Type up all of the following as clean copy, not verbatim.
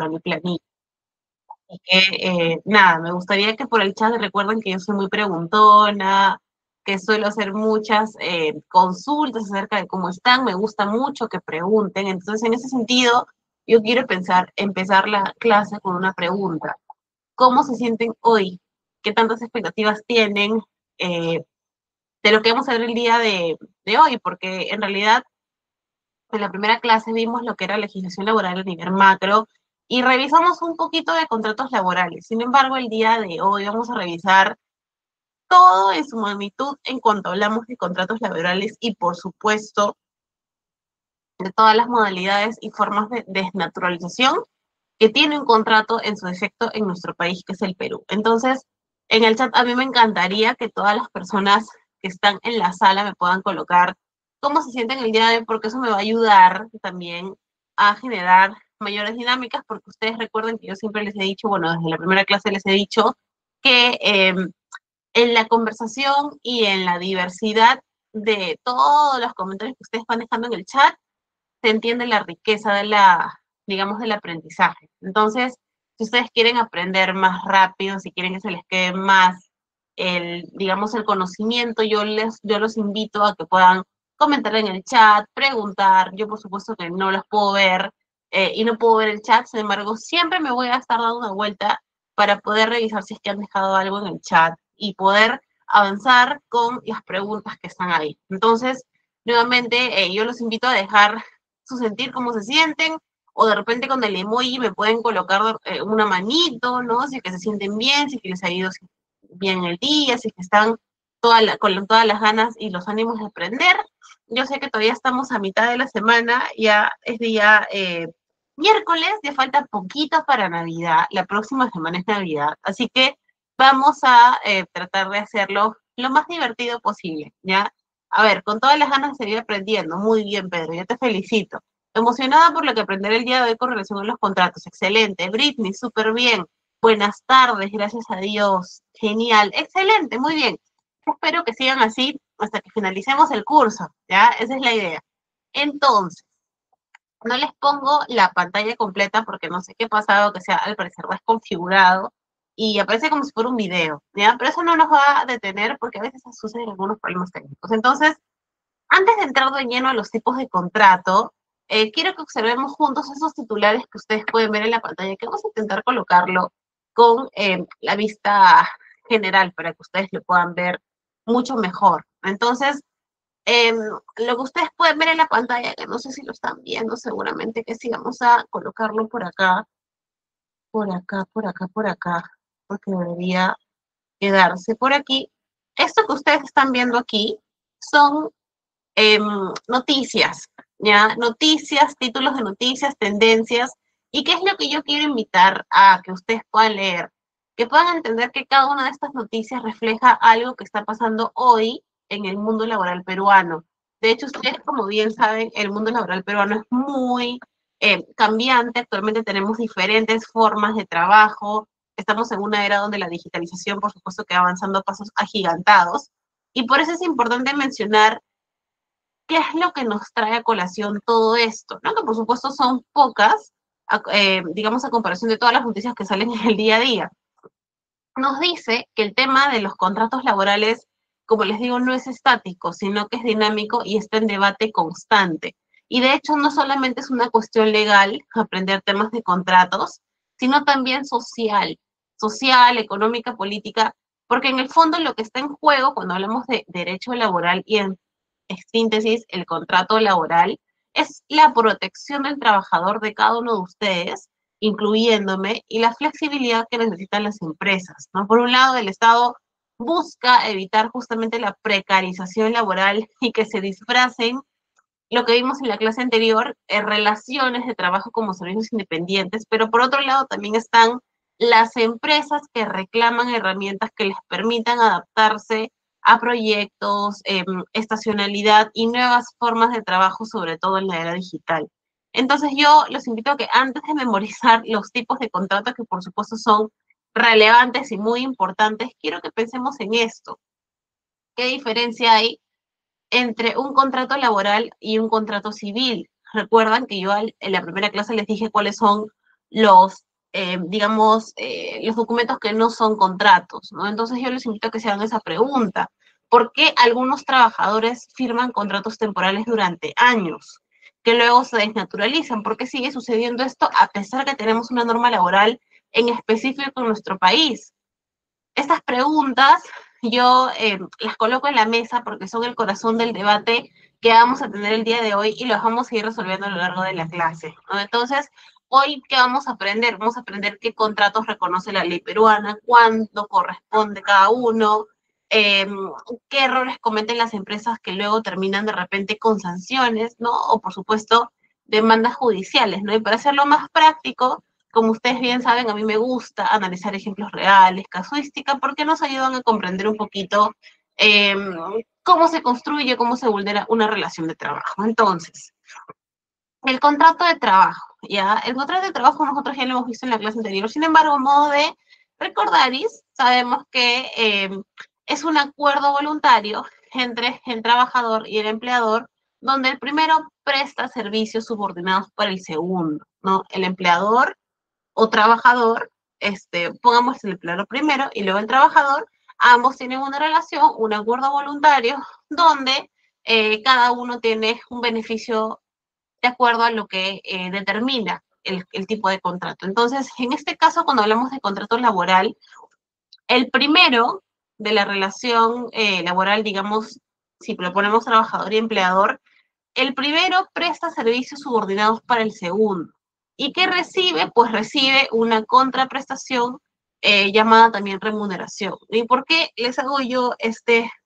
laboral y planilla. Y que, nada, me gustaría que por el chat recuerden que yo soy muy preguntona, que suelo hacer muchas consultas acerca de cómo están, me gusta mucho que pregunten. Entonces, en ese sentido, yo quiero empezar la clase con una pregunta. ¿Cómo se sienten hoy? ¿Qué tantas expectativas tienen de lo que vamos a ver el día de hoy? Porque en realidad en la primera clase vimos lo que era legislación laboral a nivel macro y revisamos un poquito de contratos laborales. Sin embargo, el día de hoy vamos a revisar todo en su magnitud en cuanto hablamos de contratos laborales y, por supuesto, de todas las modalidades y formas de desnaturalización que tiene un contrato en su defecto en nuestro país, que es el Perú. Entonces, en el chat a mí me encantaría que todas las personas que están en la sala me puedan colocar cómo se sienten el día de hoy, porque eso me va a ayudar también a generar mayores dinámicas, porque ustedes recuerden que yo siempre les he dicho, bueno, desde la primera clase les he dicho que en la conversación y en la diversidad de todos los comentarios que ustedes van dejando en el chat, se entiende la riqueza de digamos, del aprendizaje. Entonces, si ustedes quieren aprender más rápido, si quieren que se les quede más digamos, el conocimiento, yo los invito a que puedan comentar en el chat, preguntar. Yo, por supuesto, que no los puedo ver y no puedo ver el chat, sin embargo, siempre me voy a estar dando una vuelta para poder revisar si es que han dejado algo en el chat y poder avanzar con las preguntas que están ahí. Entonces, nuevamente, yo los invito a dejar su sentir, cómo se sienten, o de repente con el emoji me pueden colocar una manito, ¿no? Si es que se sienten bien, si es que les ha ido bien el día, si es que están con todas las ganas y los ánimos de aprender. Yo sé que todavía estamos a mitad de la semana, ya es día miércoles, ya falta poquito para Navidad, la próxima semana es Navidad, así que vamos a tratar de hacerlo lo más divertido posible, ¿ya? A ver, con todas las ganas de seguir aprendiendo. Muy bien, Pedro, yo te felicito. Emocionada por lo que aprenderé el día de hoy con relación a los contratos. Excelente. Britney, súper bien. Buenas tardes, gracias a Dios. Genial. Excelente, muy bien. Espero que sigan así hasta que finalicemos el curso, ¿ya? Esa es la idea. Entonces, no les pongo la pantalla completa porque no sé qué ha pasado, que sea al parecer desconfigurado y aparece como si fuera un video, ¿ya? Pero eso no nos va a detener porque a veces suceden algunos problemas técnicos. Entonces, antes de entrar de lleno a los tipos de contrato, quiero que observemos juntos esos titulares que ustedes pueden ver en la pantalla, que vamos a intentar colocarlo con la vista general para que ustedes lo puedan ver mucho mejor. Entonces, lo que ustedes pueden ver en la pantalla, que no sé si lo están viendo, seguramente que sí, vamos a colocarlo por acá, por acá, por acá, por acá, porque debería quedarse por aquí. Esto que ustedes están viendo aquí son noticias, ¿ya? Noticias, títulos de noticias, tendencias. ¿Y qué es lo que yo quiero invitar a que ustedes puedan leer? Que puedan entender que cada una de estas noticias refleja algo que está pasando hoy en el mundo laboral peruano. De hecho, ustedes, como bien saben, el mundo laboral peruano es muy cambiante. Actualmente tenemos diferentes formas de trabajo. Estamos en una era donde la digitalización, por supuesto, que va avanzando a pasos agigantados. Y por eso es importante mencionar qué es lo que nos trae a colación todo esto, ¿no? Que por supuesto son pocas, digamos, a comparación de todas las noticias que salen en el día a día. Nos dice que el tema de los contratos laborales, como les digo, no es estático, sino que es dinámico y está en debate constante. Y de hecho, no solamente es una cuestión legal aprender temas de contratos, sino también social, económica, política, porque en el fondo lo que está en juego cuando hablamos de derecho laboral y en síntesis el contrato laboral es la protección del trabajador de cada uno de ustedes, incluyéndome, y la flexibilidad que necesitan las empresas, ¿no? Por un lado, el Estado busca evitar justamente la precarización laboral y que se disfracen lo que vimos en la clase anterior, relaciones de trabajo como servicios independientes, pero por otro lado también están las empresas que reclaman herramientas que les permitan adaptarse a proyectos, estacionalidad y nuevas formas de trabajo, sobre todo en la era digital. Entonces yo los invito a que antes de memorizar los tipos de contratos, que por supuesto son relevantes y muy importantes, quiero que pensemos en esto. ¿Qué diferencia hay entre un contrato laboral y un contrato civil? Recuerdan que yo en la primera clase les dije cuáles son los, digamos, los documentos que no son contratos, ¿no? Entonces yo les invito a que se hagan esa pregunta. ¿Por qué algunos trabajadores firman contratos temporales durante años, que luego se desnaturalizan? ¿Por qué sigue sucediendo esto a pesar que tenemos una norma laboral en específico en nuestro país? Estas preguntas yo las coloco en la mesa porque son el corazón del debate que vamos a tener el día de hoy y los vamos a ir resolviendo a lo largo de la clase, ¿no? Entonces, hoy, ¿qué vamos a aprender? Vamos a aprender qué contratos reconoce la ley peruana, cuándo corresponde cada uno, eh, qué errores cometen las empresas que luego terminan de repente con sanciones, ¿no? O, por supuesto, demandas judiciales, ¿no? Y para hacerlo más práctico, como ustedes bien saben, a mí me gusta analizar ejemplos reales, casuística, porque nos ayudan a comprender un poquito eh, cómo se construye, cómo se vulnera una relación de trabajo. Entonces, el contrato de trabajo, ¿ya? El contrato de trabajo nosotros ya lo hemos visto en la clase anterior, sin embargo, a modo de recordaris, sabemos que es un acuerdo voluntario entre el trabajador y el empleador, donde el primero presta servicios subordinados para el segundo, ¿no? El empleador o trabajador, pongamos el empleador primero y luego el trabajador, ambos tienen una relación, un acuerdo voluntario, donde cada uno tiene un beneficio de acuerdo a lo que determina el tipo de contrato. Entonces, en este caso, cuando hablamos de contrato laboral, el primero de la relación laboral, digamos, si lo ponemos trabajador y empleador, el primero presta servicios subordinados para el segundo. ¿Y qué recibe? Pues recibe una contraprestación llamada también remuneración. ¿Y por qué les hago yo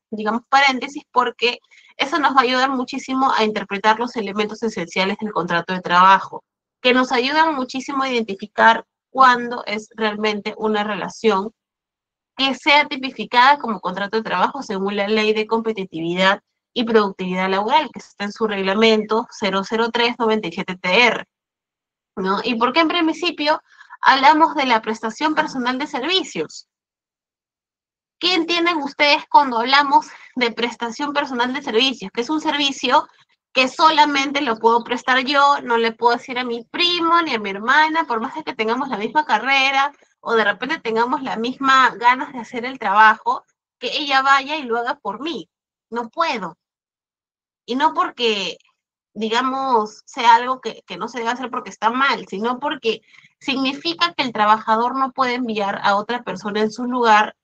digamos, paréntesis? Porque eso nos va a ayudar muchísimo a interpretar los elementos esenciales del contrato de trabajo, que nos ayudan muchísimo a identificar cuándo es realmente una relación que sea tipificada como contrato de trabajo según la Ley de Competitividad y Productividad Laboral, que está en su reglamento 00397-TR, ¿no? ¿Y por qué en principio hablamos de la prestación personal de servicios? ¿Qué entienden ustedes cuando hablamos de prestación personal de servicios? Que es un servicio que solamente lo puedo prestar yo, no le puedo decir a mi primo ni a mi hermana, por más de que tengamos la misma carrera o de repente tengamos la misma ganas de hacer el trabajo, que ella vaya y lo haga por mí. No puedo. Y no porque, digamos, sea algo que no se debe hacer porque está mal, sino porque significa que el trabajador no puede enviar a otra persona en su lugar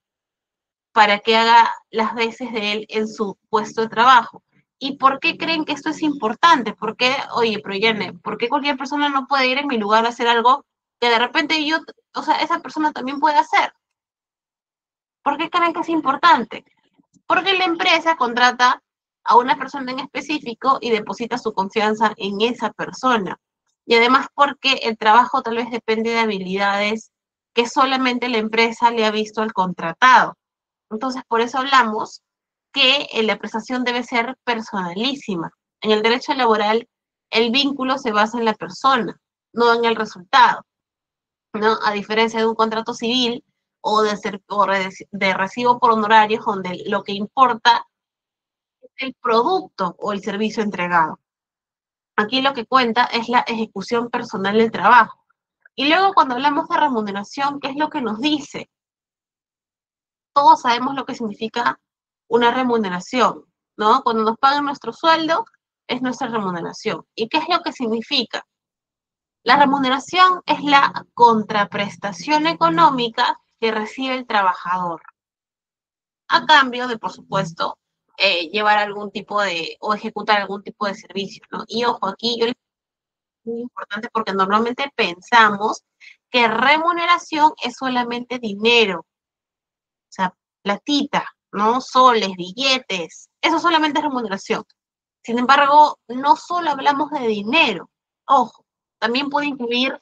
para que haga las veces de él en su puesto de trabajo. ¿Y por qué creen que esto es importante? ¿Por qué, oye, pero Yane, por qué cualquier persona no puede ir en mi lugar a hacer algo que de repente yo, o sea, esa persona también puede hacer? ¿Por qué creen que es importante? Porque la empresa contrata a una persona en específico y deposita su confianza en esa persona. Y además porque el trabajo tal vez depende de habilidades que solamente la empresa le ha visto al contratado. Entonces, por eso hablamos que la prestación debe ser personalísima. En el derecho laboral, el vínculo se basa en la persona, no en el resultado, ¿no? A diferencia de un contrato civil o de recibo por honorarios, donde lo que importa es el producto o el servicio entregado. Aquí lo que cuenta es la ejecución personal del trabajo. Y luego cuando hablamos de remuneración, ¿qué es lo que nos dice? Todos sabemos lo que significa una remuneración, ¿no? Cuando nos pagan nuestro sueldo, es nuestra remuneración. ¿Y qué es lo que significa? La remuneración es la contraprestación económica que recibe el trabajador, a cambio de, por supuesto, llevar algún tipo de, o ejecutar algún tipo de servicio, ¿no? Y ojo, aquí yo les muy importante porque normalmente pensamos que remuneración es solamente dinero, o sea, platita, ¿no? Soles, billetes, eso solamente es remuneración. Sin embargo, no solo hablamos de dinero, ojo, también puede incluir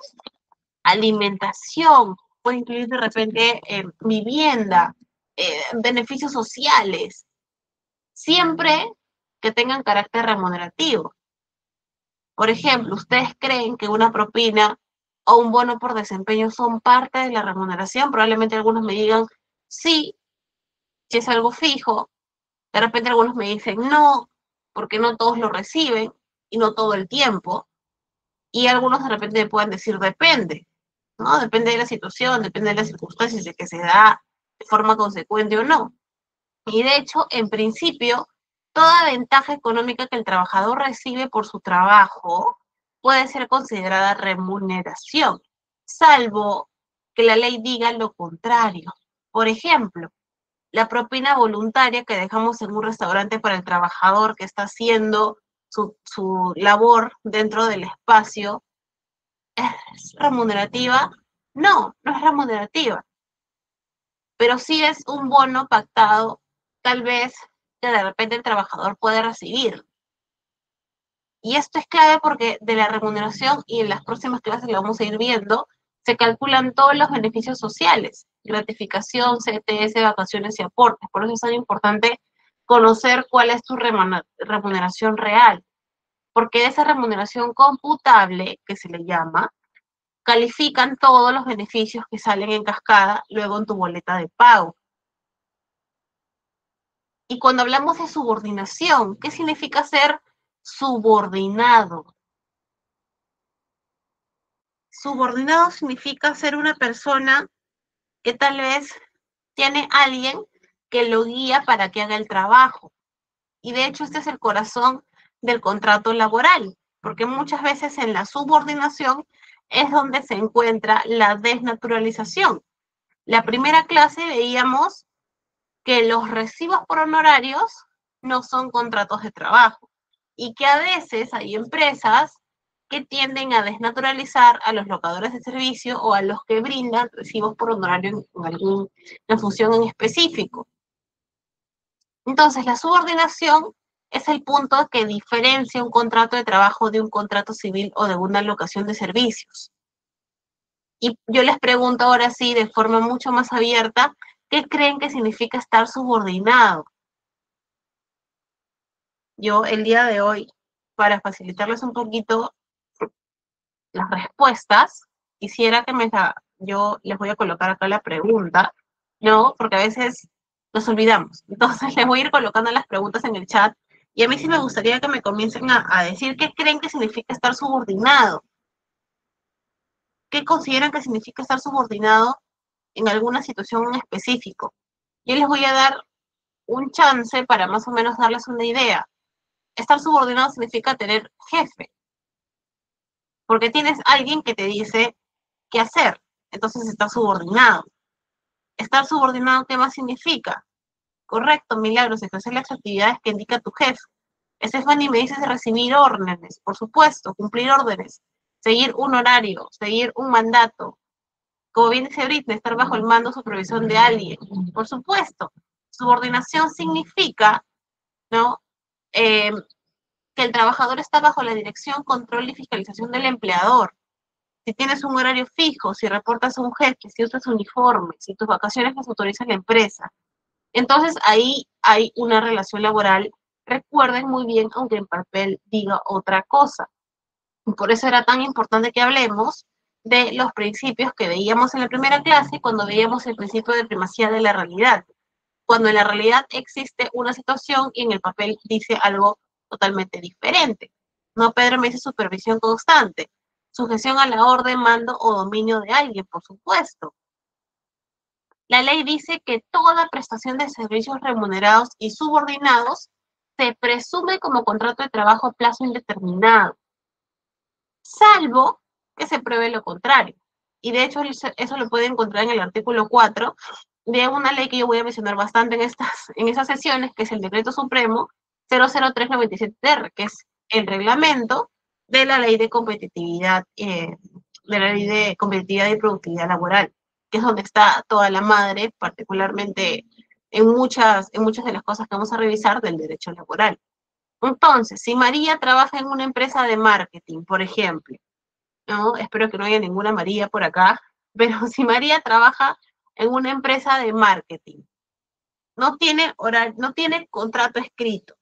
alimentación, puede incluir de repente vivienda, beneficios sociales, siempre que tengan carácter remunerativo. Por ejemplo, ¿ustedes creen que una propina o un bono por desempeño son parte de la remuneración? Probablemente algunos me digan sí, si es algo fijo. De repente algunos me dicen no, porque no todos lo reciben y no todo el tiempo. Y algunos de repente me pueden decir depende. ¿no? Depende de la situación, depende de las circunstancias, de que se da de forma consecuente o no. Y de hecho, en principio, toda ventaja económica que el trabajador recibe por su trabajo puede ser considerada remuneración, salvo que la ley diga lo contrario. Por ejemplo, la propina voluntaria que dejamos en un restaurante para el trabajador que está haciendo su labor dentro del espacio, ¿es remunerativa? No, no es remunerativa, pero sí es un bono pactado, tal vez que de repente el trabajador puede recibir. Y esto es clave porque de la remuneración, y en las próximas clases lo vamos a ir viendo, se calculan todos los beneficios sociales, gratificación, CTS, vacaciones y aportes. Por eso es tan importante conocer cuál es tu remuneración real, porque de esa remuneración computable, que se le llama, califican todos los beneficios que salen en cascada luego en tu boleta de pago. Y cuando hablamos de subordinación, ¿qué significa ser subordinado? Subordinado significa ser una persona que tal vez tiene alguien que lo guía para que haga el trabajo. Y de hecho este es el corazón del contrato laboral, porque muchas veces en la subordinación es donde se encuentra la desnaturalización. La primera clase veíamos que los recibos por honorarios no son contratos de trabajo y que a veces hay empresas que tienden a desnaturalizar a los locadores de servicio o a los que brindan recibos por honorario en función en específico. Entonces, la subordinación es el punto que diferencia un contrato de trabajo de un contrato civil o de una locación de servicios. Y yo les pregunto ahora sí, de forma mucho más abierta, ¿qué creen que significa estar subordinado? Yo el día de hoy, para facilitarles un poquito las respuestas, quisiera que yo les voy a colocar acá la pregunta, ¿no? Porque a veces nos olvidamos. Entonces les voy a ir colocando las preguntas en el chat y a mí sí me gustaría que me comiencen a decir qué creen que significa estar subordinado, qué consideran que significa estar subordinado en alguna situación en específico. Yo les voy a dar un chance para más o menos darles una idea. Estar subordinado significa tener jefe, porque tienes alguien que te dice qué hacer, entonces estás subordinado. Estar subordinado, ¿qué más significa? Correcto, Milagros, ejercer las actividades que indica tu jefe. Estefany me dices de recibir órdenes, por supuesto, cumplir órdenes, seguir un horario, seguir un mandato. Como bien dice Britney, estar bajo el mando o supervisión de alguien, por supuesto. Subordinación significa, ¿no? Que el trabajador está bajo la dirección, control y fiscalización del empleador. Si tienes un horario fijo, si reportas a un jefe, si usas uniforme, si tus vacaciones las autoriza la empresa. Entonces ahí hay una relación laboral. Recuerden muy bien, aunque en papel diga otra cosa. Y por eso era tan importante que hablemos de los principios que veíamos en la primera clase cuando veíamos el principio de primacía de la realidad. Cuando en la realidad existe una situación y en el papel dice algo totalmente diferente. No, Pedro me dice supervisión constante, sujeción a la orden, mando o dominio de alguien, por supuesto. La ley dice que toda prestación de servicios remunerados y subordinados se presume como contrato de trabajo a plazo indeterminado, salvo que se pruebe lo contrario. Y de hecho eso lo puede encontrar en el artículo 4 de una ley que yo voy a mencionar bastante en estas sesiones, que es el Decreto Supremo 00397-R, que es el reglamento de la ley de competitividad, y productividad laboral, que es donde está toda la madre, particularmente en muchas de las cosas que vamos a revisar del derecho laboral. Entonces, si María trabaja en una empresa de marketing, por ejemplo, ¿no? Espero que no haya ninguna María por acá, pero si María trabaja en una empresa de marketing, no tiene contrato escrito,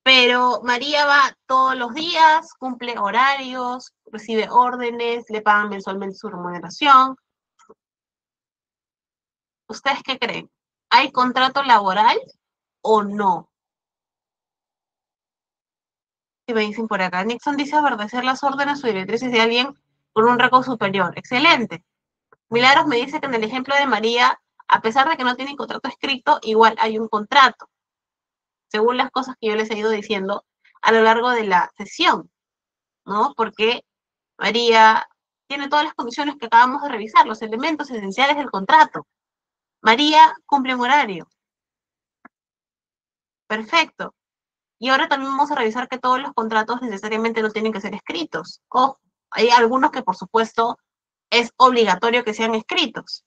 pero María va todos los días, cumple horarios, recibe órdenes, le pagan mensualmente su remuneración. ¿Ustedes qué creen? ¿Hay contrato laboral o no? Si me dicen por acá, Nixon dice obedecer las órdenes o directrices de alguien con un rango superior. Excelente. Milagros me dice que en el ejemplo de María, a pesar de que no tiene contrato escrito, igual hay un contrato, según las cosas que yo les he ido diciendo a lo largo de la sesión, ¿no? Porque María tiene todas las condiciones que acabamos de revisar, los elementos esenciales del contrato. María cumple un horario. Perfecto. Y ahora también vamos a revisar que todos los contratos necesariamente no tienen que ser escritos. Ojo, hay algunos que por supuesto es obligatorio que sean escritos.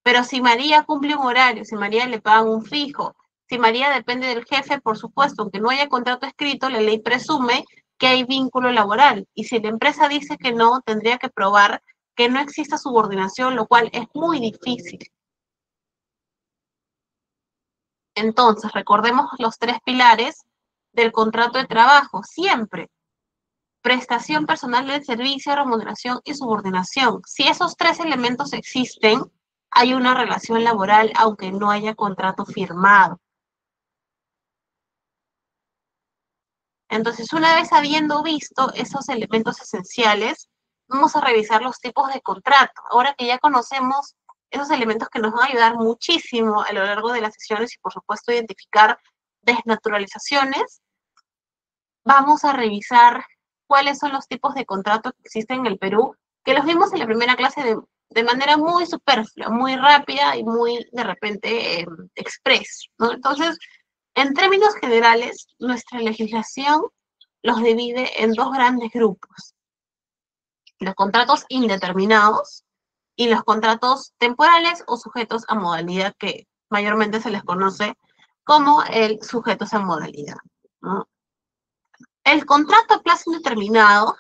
Pero si María cumple un horario, si María le pagan un fijo, si María depende del jefe, por supuesto, aunque no haya contrato escrito, la ley presume que hay vínculo laboral. Y si la empresa dice que no, tendría que probar que no exista subordinación, lo cual es muy difícil. Entonces, recordemos los tres pilares del contrato de trabajo, siempre. Prestación personal del servicio, remuneración y subordinación. Si esos tres elementos existen, hay una relación laboral, aunque no haya contrato firmado. Entonces, una vez habiendo visto esos elementos esenciales, vamos a revisar los tipos de contrato. Ahora que ya conocemos esos elementos que nos van a ayudar muchísimo a lo largo de las sesiones y, por supuesto, identificar desnaturalizaciones, vamos a revisar cuáles son los tipos de contrato que existen en el Perú, que los vimos en la primera clase de manera muy superflua, muy rápida y muy, de repente, express, ¿no? Entonces, en términos generales, nuestra legislación los divide en dos grandes grupos: los contratos indeterminados y los contratos temporales o sujetos a modalidad, que mayormente se les conoce como el sujetos a modalidad, ¿no? El contrato a plazo indeterminado,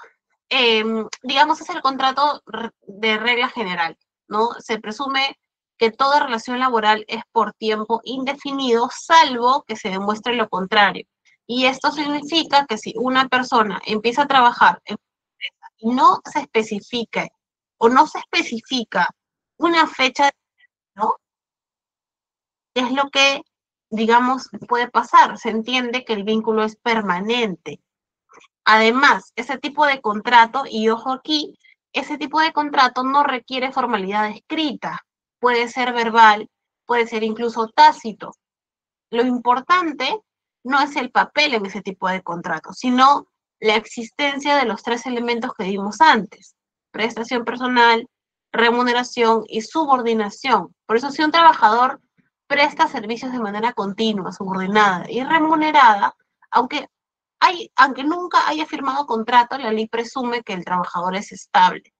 digamos, es el contrato de regla general, ¿no? Se presume que toda relación laboral es por tiempo indefinido, salvo que se demuestre lo contrario. Y esto significa que si una persona empieza a trabajar y no se especifica o no se especifica una fecha, ¿no? ¿Qué es lo que, digamos, puede pasar? Se entiende que el vínculo es permanente. Además, ese tipo de contrato, y ojo aquí, ese tipo de contrato no requiere formalidad escrita, puede ser verbal, puede ser incluso tácito. Lo importante no es el papel en ese tipo de contrato, sino la existencia de los tres elementos que vimos antes: prestación personal, remuneración y subordinación. Por eso, si un trabajador presta servicios de manera continua, subordinada y remunerada, aunque aunque nunca haya firmado contrato, la ley presume que el trabajador es estable,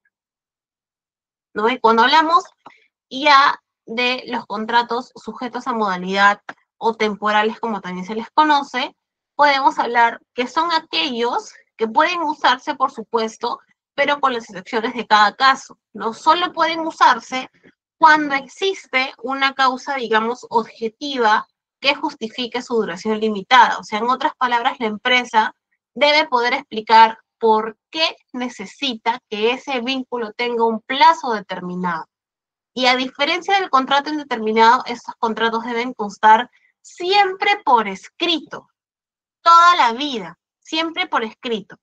¿no? Y cuando hablamos ya de los contratos sujetos a modalidad o temporales, como también se les conoce, podemos hablar que son aquellos que pueden usarse, por supuesto, pero con las excepciones de cada caso. No solo pueden usarse cuando existe una causa, digamos, objetiva que justifique su duración limitada. O sea, en otras palabras, la empresa debe poder explicar por qué necesita que ese vínculo tenga un plazo determinado. Y a diferencia del contrato indeterminado, estos contratos deben constar siempre por escrito, toda la vida, siempre por escrito.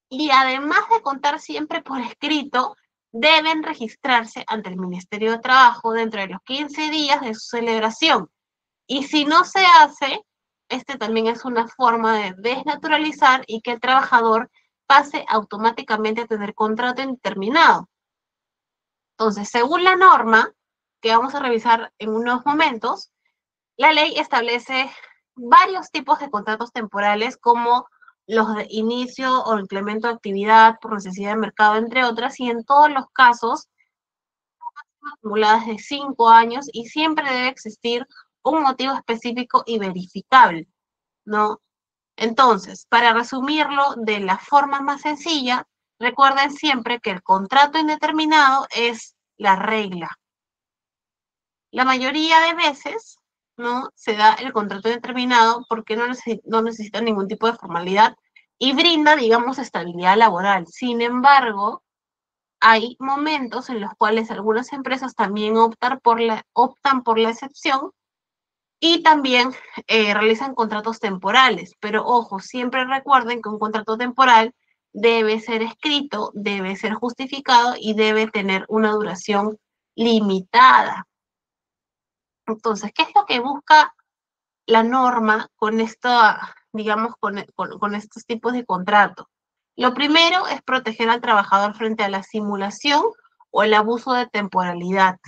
Y además de contar siempre por escrito, deben registrarse ante el Ministerio de Trabajo dentro de los 15 días de su celebración. Y si no se hace, este también es una forma de desnaturalizar y que el trabajador pase automáticamente a tener contrato indeterminado. Entonces, según la norma, que vamos a revisar en unos momentos, la ley establece varios tipos de contratos temporales, como los de inicio o incremento de actividad por necesidad de mercado, entre otras, y en todos los casos, acumuladas de 5 años, y siempre debe existir un motivo específico y verificable, ¿no? Entonces, para resumirlo de la forma más sencilla, recuerden siempre que el contrato indeterminado es la regla. La mayoría de veces, ¿no?, se da el contrato indeterminado porque no necesita ningún tipo de formalidad y brinda, digamos, estabilidad laboral. Sin embargo, hay momentos en los cuales algunas empresas también optan por la excepción y también realizan contratos temporales. Pero ojo, siempre recuerden que un contrato temporal debe ser escrito, debe ser justificado y debe tener una duración limitada. Entonces, ¿qué es lo que busca la norma con esta, digamos, con estos tipos de contrato? Lo primero es proteger al trabajador frente a la simulación o el abuso de temporalidad.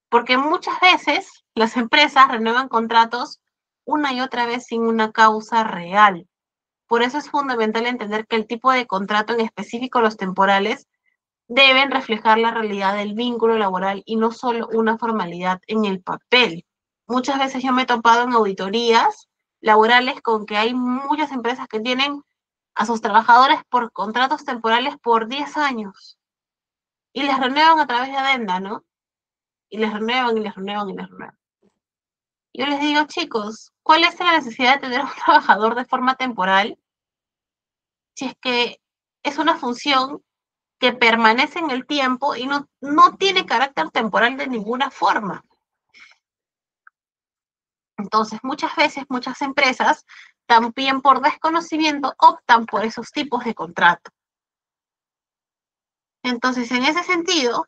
Porque muchas veces las empresas renuevan contratos una y otra vez sin una causa real. Por eso es fundamental entender que el tipo de contrato, en específico los temporales, deben reflejar la realidad del vínculo laboral y no solo una formalidad en el papel. Muchas veces yo me he topado en auditorías laborales con que hay muchas empresas que tienen a sus trabajadores por contratos temporales por 10 años y les renuevan a través de adenda, ¿no? Y les renuevan y les renuevan y les renuevan. Yo les digo, chicos, ¿cuál es la necesidad de tener un trabajador de forma temporal si es que es una función que permanece en el tiempo y no tiene carácter temporal de ninguna forma? Entonces, muchas veces, muchas empresas, también por desconocimiento, optan por esos tipos de contrato. Entonces, en ese sentido,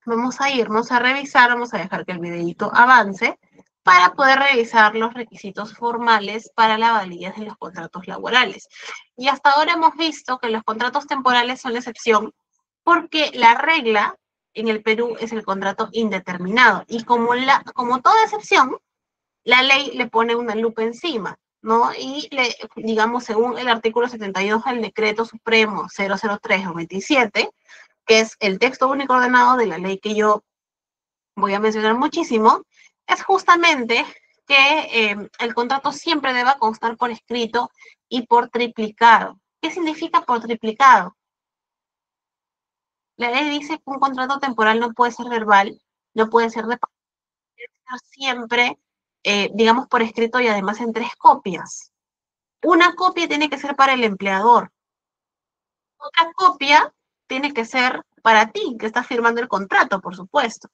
vamos a irnos a revisar, vamos a dejar que el videito avance, para poder revisar los requisitos formales para la validez de los contratos laborales. Y hasta ahora hemos visto que los contratos temporales son la excepción, porque la regla en el Perú es el contrato indeterminado. Y como toda excepción, la ley le pone una lupa encima, ¿no? Y digamos, según el artículo 72 del Decreto Supremo 003/27, que es el texto único ordenado de la ley que yo voy a mencionar muchísimo, es justamente que el contrato siempre deba constar por escrito y por triplicado. ¿Qué significa por triplicado? La ley dice que un contrato temporal no puede ser verbal, no puede ser de siempre, digamos, por escrito y además en 3 copias. Una copia tiene que ser para el empleador, otra copia tiene que ser para ti, que estás firmando el contrato, por supuesto.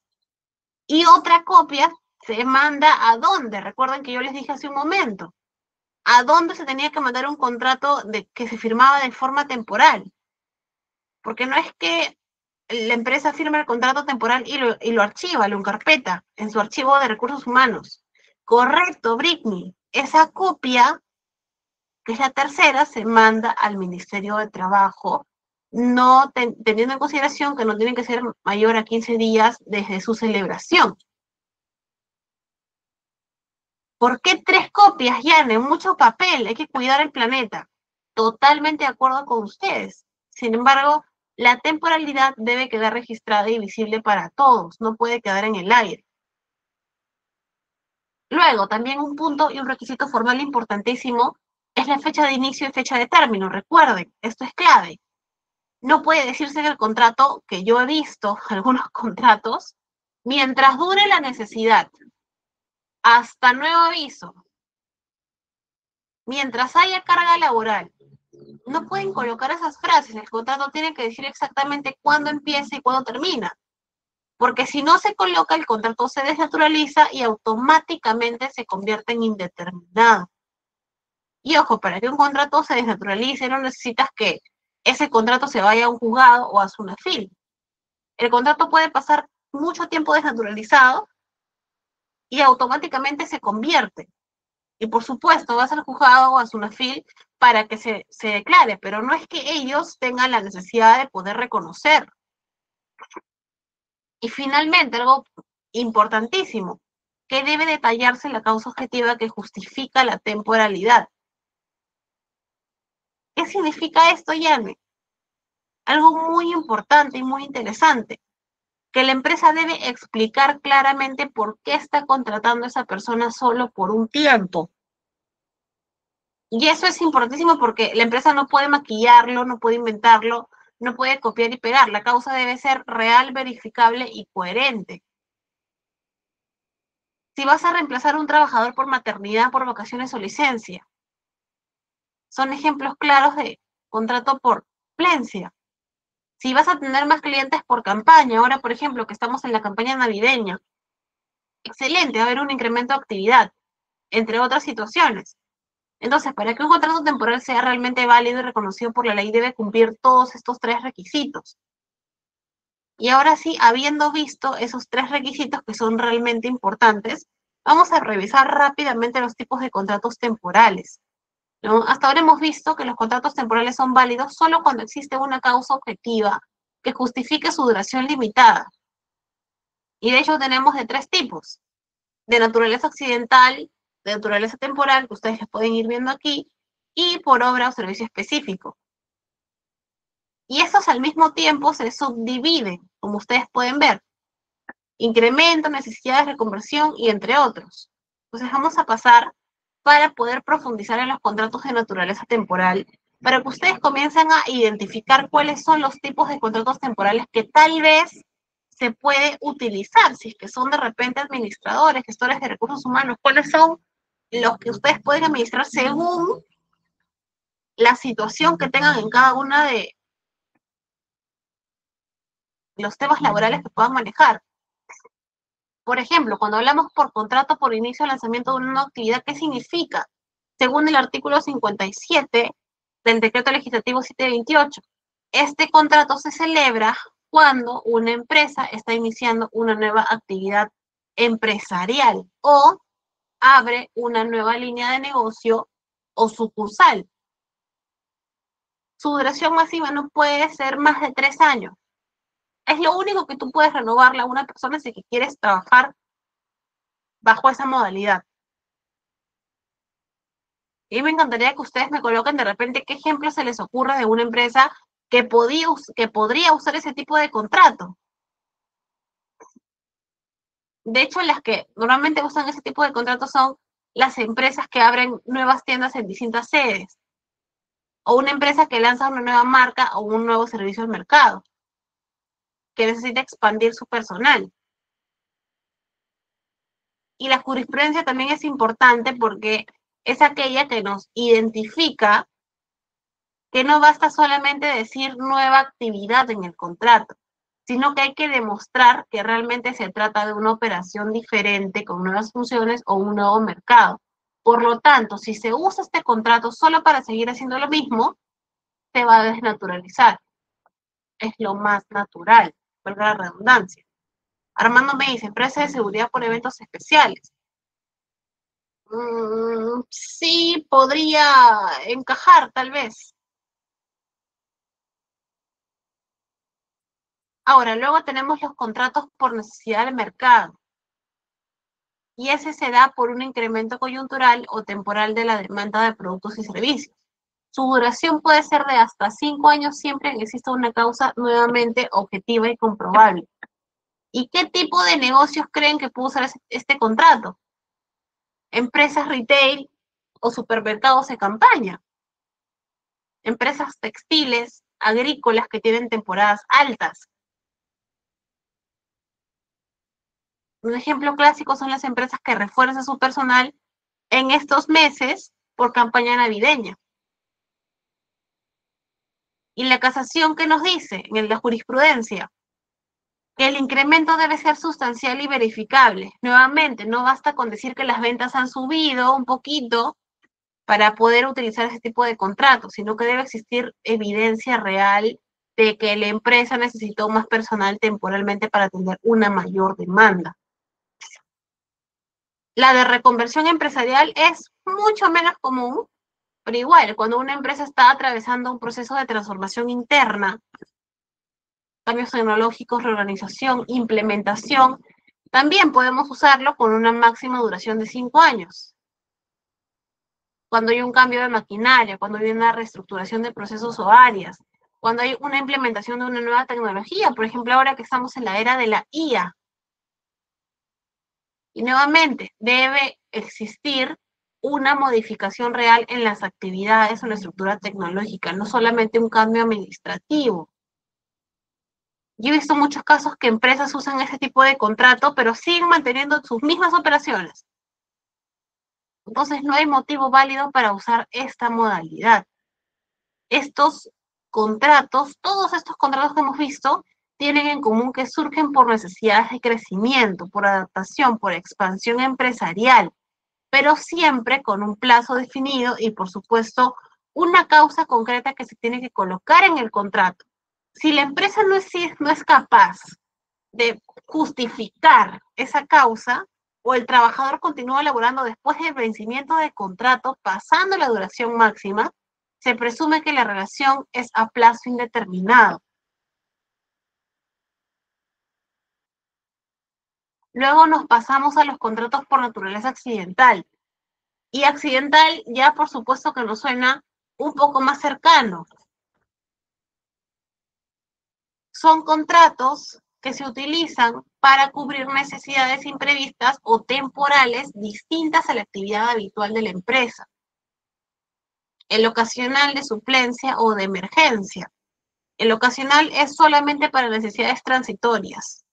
Y otra copia se manda a dónde. Recuerden que yo les dije hace un momento, a dónde se tenía que mandar un contrato que se firmaba de forma temporal. Porque no es que la empresa firma el contrato temporal y lo archiva, lo encarpeta en su archivo de recursos humanos. Correcto, Britney. Esa copia, que es la tercera, se manda al Ministerio de Trabajo, no teniendo en consideración que no tienen que ser mayor a 15 días desde su celebración. ¿Por qué 3 copias, Yane? Mucho papel, hay que cuidar el planeta. Totalmente de acuerdo con ustedes. Sin embargo, la temporalidad debe quedar registrada y visible para todos, no puede quedar en el aire. Luego, también un punto y un requisito formal importantísimo es la fecha de inicio y fecha de término. Recuerden, esto es clave. No puede decirse en el contrato, que yo he visto algunos contratos, mientras dure la necesidad, hasta nuevo aviso, mientras haya carga laboral. No pueden colocar esas frases, el contrato tiene que decir exactamente cuándo empieza y cuándo termina, porque si no se coloca, el contrato se desnaturaliza y automáticamente se convierte en indeterminado. Y ojo, para que un contrato se desnaturalice no necesitas que ese contrato se vaya a un juzgado o a SUNAFIL. El contrato puede pasar mucho tiempo desnaturalizado y automáticamente se convierte. Y por supuesto, vas al juzgado o a SUNAFIL para que se declare, pero no es que ellos tengan la necesidad de poder reconocer. Y finalmente, algo importantísimo, que debe detallarse la causa objetiva que justifica la temporalidad. ¿Qué significa esto, Yane? Algo muy importante y muy interesante, que la empresa debe explicar claramente por qué está contratando a esa persona solo por un tiempo. Y eso es importantísimo porque la empresa no puede maquillarlo, no puede inventarlo, no puede copiar y pegar. La causa debe ser real, verificable y coherente. Si vas a reemplazar a un trabajador por maternidad, por vacaciones o licencia, son ejemplos claros de contrato por suplencia. Si vas a tener más clientes por campaña, ahora por ejemplo que estamos en la campaña navideña, excelente, va a haber un incremento de actividad, entre otras situaciones. Entonces, para que un contrato temporal sea realmente válido y reconocido por la ley, debe cumplir todos estos tres requisitos. Y ahora sí, habiendo visto esos tres requisitos que son realmente importantes, vamos a revisar rápidamente los tipos de contratos temporales, ¿no? Hasta ahora hemos visto que los contratos temporales son válidos solo cuando existe una causa objetiva que justifique su duración limitada. Y de hecho tenemos de tres tipos: de naturaleza accidental, de naturaleza temporal, que ustedes les pueden ir viendo aquí, y por obra o servicio específico. Y estos al mismo tiempo se subdividen, como ustedes pueden ver: incremento, necesidades, reconversión y entre otros. Entonces vamos a pasar para poder profundizar en los contratos de naturaleza temporal, para que ustedes comiencen a identificar cuáles son los tipos de contratos temporales que tal vez se puede utilizar, si es que son de repente administradores, gestores de recursos humanos, cuáles son los que ustedes pueden administrar según la situación que tengan en cada uno de los temas laborales que puedan manejar. Por ejemplo, cuando hablamos por contrato por inicio o lanzamiento de una nueva actividad, ¿qué significa? Según el artículo 57 del decreto legislativo 728, este contrato se celebra cuando una empresa está iniciando una nueva actividad empresarial o abre una nueva línea de negocio o sucursal. Su duración máxima no puede ser más de 3 años. Es lo único que tú puedes renovarle a una persona si quieres trabajar bajo esa modalidad. Y me encantaría que ustedes me coloquen de repente qué ejemplo se les ocurre de una empresa que podría usar ese tipo de contrato. De hecho, las que normalmente usan ese tipo de contratos son las empresas que abren nuevas tiendas en distintas sedes, o una empresa que lanza una nueva marca o un nuevo servicio al mercado, que necesita expandir su personal. Y la jurisprudencia también es importante porque es aquella que nos identifica que no basta solamente decir nueva actividad en el contrato, sino que hay que demostrar que realmente se trata de una operación diferente con nuevas funciones o un nuevo mercado. Por lo tanto, si se usa este contrato solo para seguir haciendo lo mismo, se va a desnaturalizar. Es lo más natural, valga la redundancia. Armando me dice, empresa de seguridad por eventos especiales. Sí, podría encajar, tal vez. Ahora, luego tenemos los contratos por necesidad del mercado. Y ese se da por un incremento coyuntural o temporal de la demanda de productos y servicios. Su duración puede ser de hasta 5 años siempre que exista una causa nuevamente objetiva y comprobable. ¿Y qué tipo de negocios creen que puede usar este contrato? Empresas retail o supermercados de campaña. Empresas textiles, agrícolas que tienen temporadas altas. Un ejemplo clásico son las empresas que refuerzan su personal en estos meses por campaña navideña. Y la casación, ¿qué nos dice en la jurisprudencia? Que el incremento debe ser sustancial y verificable. Nuevamente, no basta con decir que las ventas han subido un poquito para poder utilizar ese tipo de contratos, sino que debe existir evidencia real de que la empresa necesitó más personal temporalmente para atender una mayor demanda. La de reconversión empresarial es mucho menos común, pero igual, cuando una empresa está atravesando un proceso de transformación interna, cambios tecnológicos, reorganización, implementación, también podemos usarlo con una máxima duración de 5 años. Cuando hay un cambio de maquinaria, cuando hay una reestructuración de procesos o áreas, cuando hay una implementación de una nueva tecnología, por ejemplo, ahora que estamos en la era de la IA. Y nuevamente, debe existir una modificación real en las actividades o la estructura tecnológica, no solamente un cambio administrativo. Yo he visto muchos casos que empresas usan ese tipo de contrato, pero siguen manteniendo sus mismas operaciones. Entonces, no hay motivo válido para usar esta modalidad. Estos contratos, todos estos contratos que hemos visto, tienen en común que surgen por necesidades de crecimiento, por adaptación, por expansión empresarial. pero siempre con un plazo definido y, por supuesto, una causa concreta que se tiene que colocar en el contrato. Si la empresa no es capaz de justificar esa causa, o el trabajador continúa laborando después del vencimiento del contrato, pasando la duración máxima, se presume que la relación es a plazo indeterminado. Luego nos pasamos a los contratos por naturaleza accidental. Y accidental ya por supuesto que nos suena un poco más cercano. Son contratos que se utilizan para cubrir necesidades imprevistas o temporales distintas a la actividad habitual de la empresa. El ocasional de suplencia o de emergencia. El ocasional es solamente para necesidades transitorias.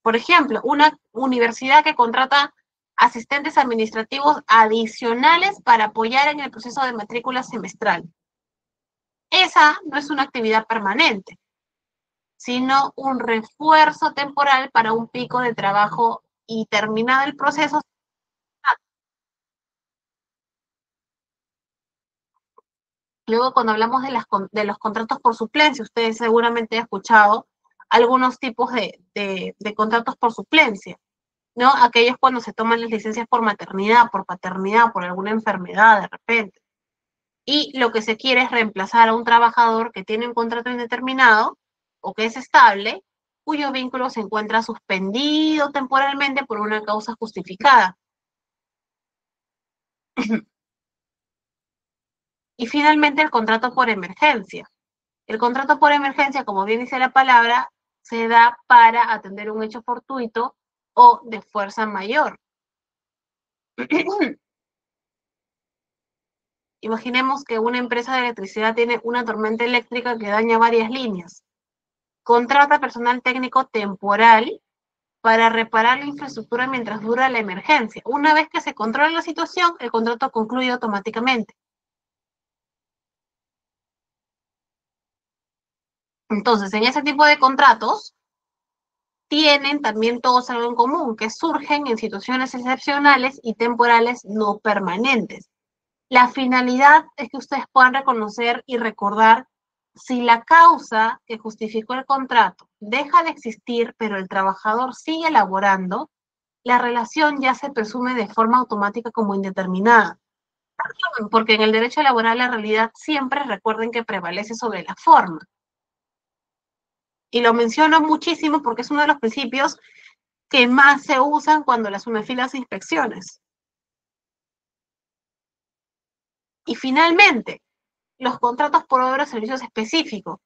Por ejemplo, una universidad que contrata asistentes administrativos adicionales para apoyar en el proceso de matrícula semestral. Esa no es una actividad permanente, sino un refuerzo temporal para un pico de trabajo y terminado el proceso. Luego, cuando hablamos de los contratos por suplencia, ustedes seguramente han escuchado algunos tipos de contratos por suplencia, ¿no? Aquellos cuando se toman las licencias por maternidad, por paternidad, por alguna enfermedad de repente. Y lo que se quiere es reemplazar a un trabajador que tiene un contrato indeterminado o que es estable, cuyo vínculo se encuentra suspendido temporalmente por una causa justificada. Y finalmente el contrato por emergencia. El contrato por emergencia, como bien dice la palabra, se da para atender un hecho fortuito o de fuerza mayor. Imaginemos que una empresa de electricidad tiene una tormenta eléctrica que daña varias líneas. Contrata personal técnico temporal para reparar la infraestructura mientras dura la emergencia. Una vez que se controla la situación, el contrato concluye automáticamente. Entonces, en ese tipo de contratos, tienen también todos algo en común, que surgen en situaciones excepcionales y temporales no permanentes. La finalidad es que ustedes puedan reconocer y recordar si la causa que justificó el contrato deja de existir, pero el trabajador sigue laborando, la relación ya se presume de forma automática como indeterminada. Porque en el derecho laboral la realidad siempre recuerden que prevalece sobre la forma. Y lo menciono muchísimo porque es uno de los principios que más se usan cuando las UNEFIL hace inspecciones. Y finalmente, los contratos por obra o servicios específicos,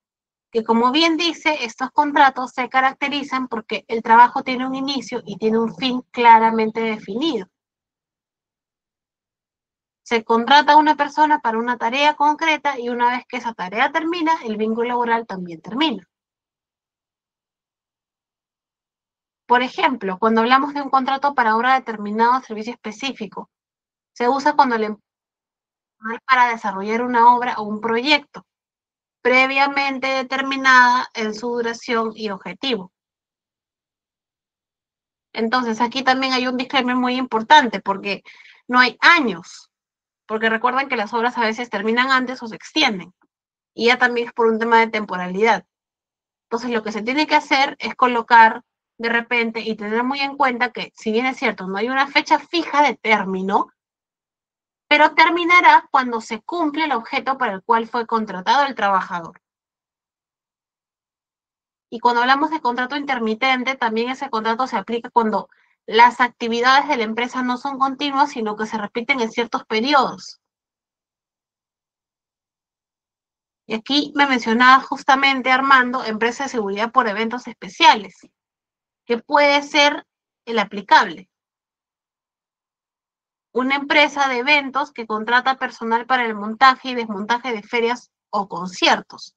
que como bien dice, estos contratos se caracterizan porque el trabajo tiene un inicio y tiene un fin claramente definido. Se contrata a una persona para una tarea concreta y una vez que esa tarea termina, el vínculo laboral también termina. Por ejemplo, cuando hablamos de un contrato para obra determinado servicio específico, se usa cuando el empleado para desarrollar una obra o un proyecto previamente determinada en su duración y objetivo. Entonces, aquí también hay un disclaimer muy importante porque no hay años, porque recuerden que las obras a veces terminan antes o se extienden, y ya también es por un tema de temporalidad. Entonces, lo que se tiene que hacer es colocar de repente y tener muy en cuenta que, si bien es cierto, no hay una fecha fija de término, pero terminará cuando se cumple el objeto para el cual fue contratado el trabajador. Y cuando hablamos de contrato intermitente, también ese contrato se aplica cuando las actividades de la empresa no son continuas, sino que se repiten en ciertos periodos. Y aquí me mencionaba justamente Armando, empresa de seguridad por eventos especiales, que puede ser el aplicable. Una empresa de eventos que contrata personal para el montaje y desmontaje de ferias o conciertos.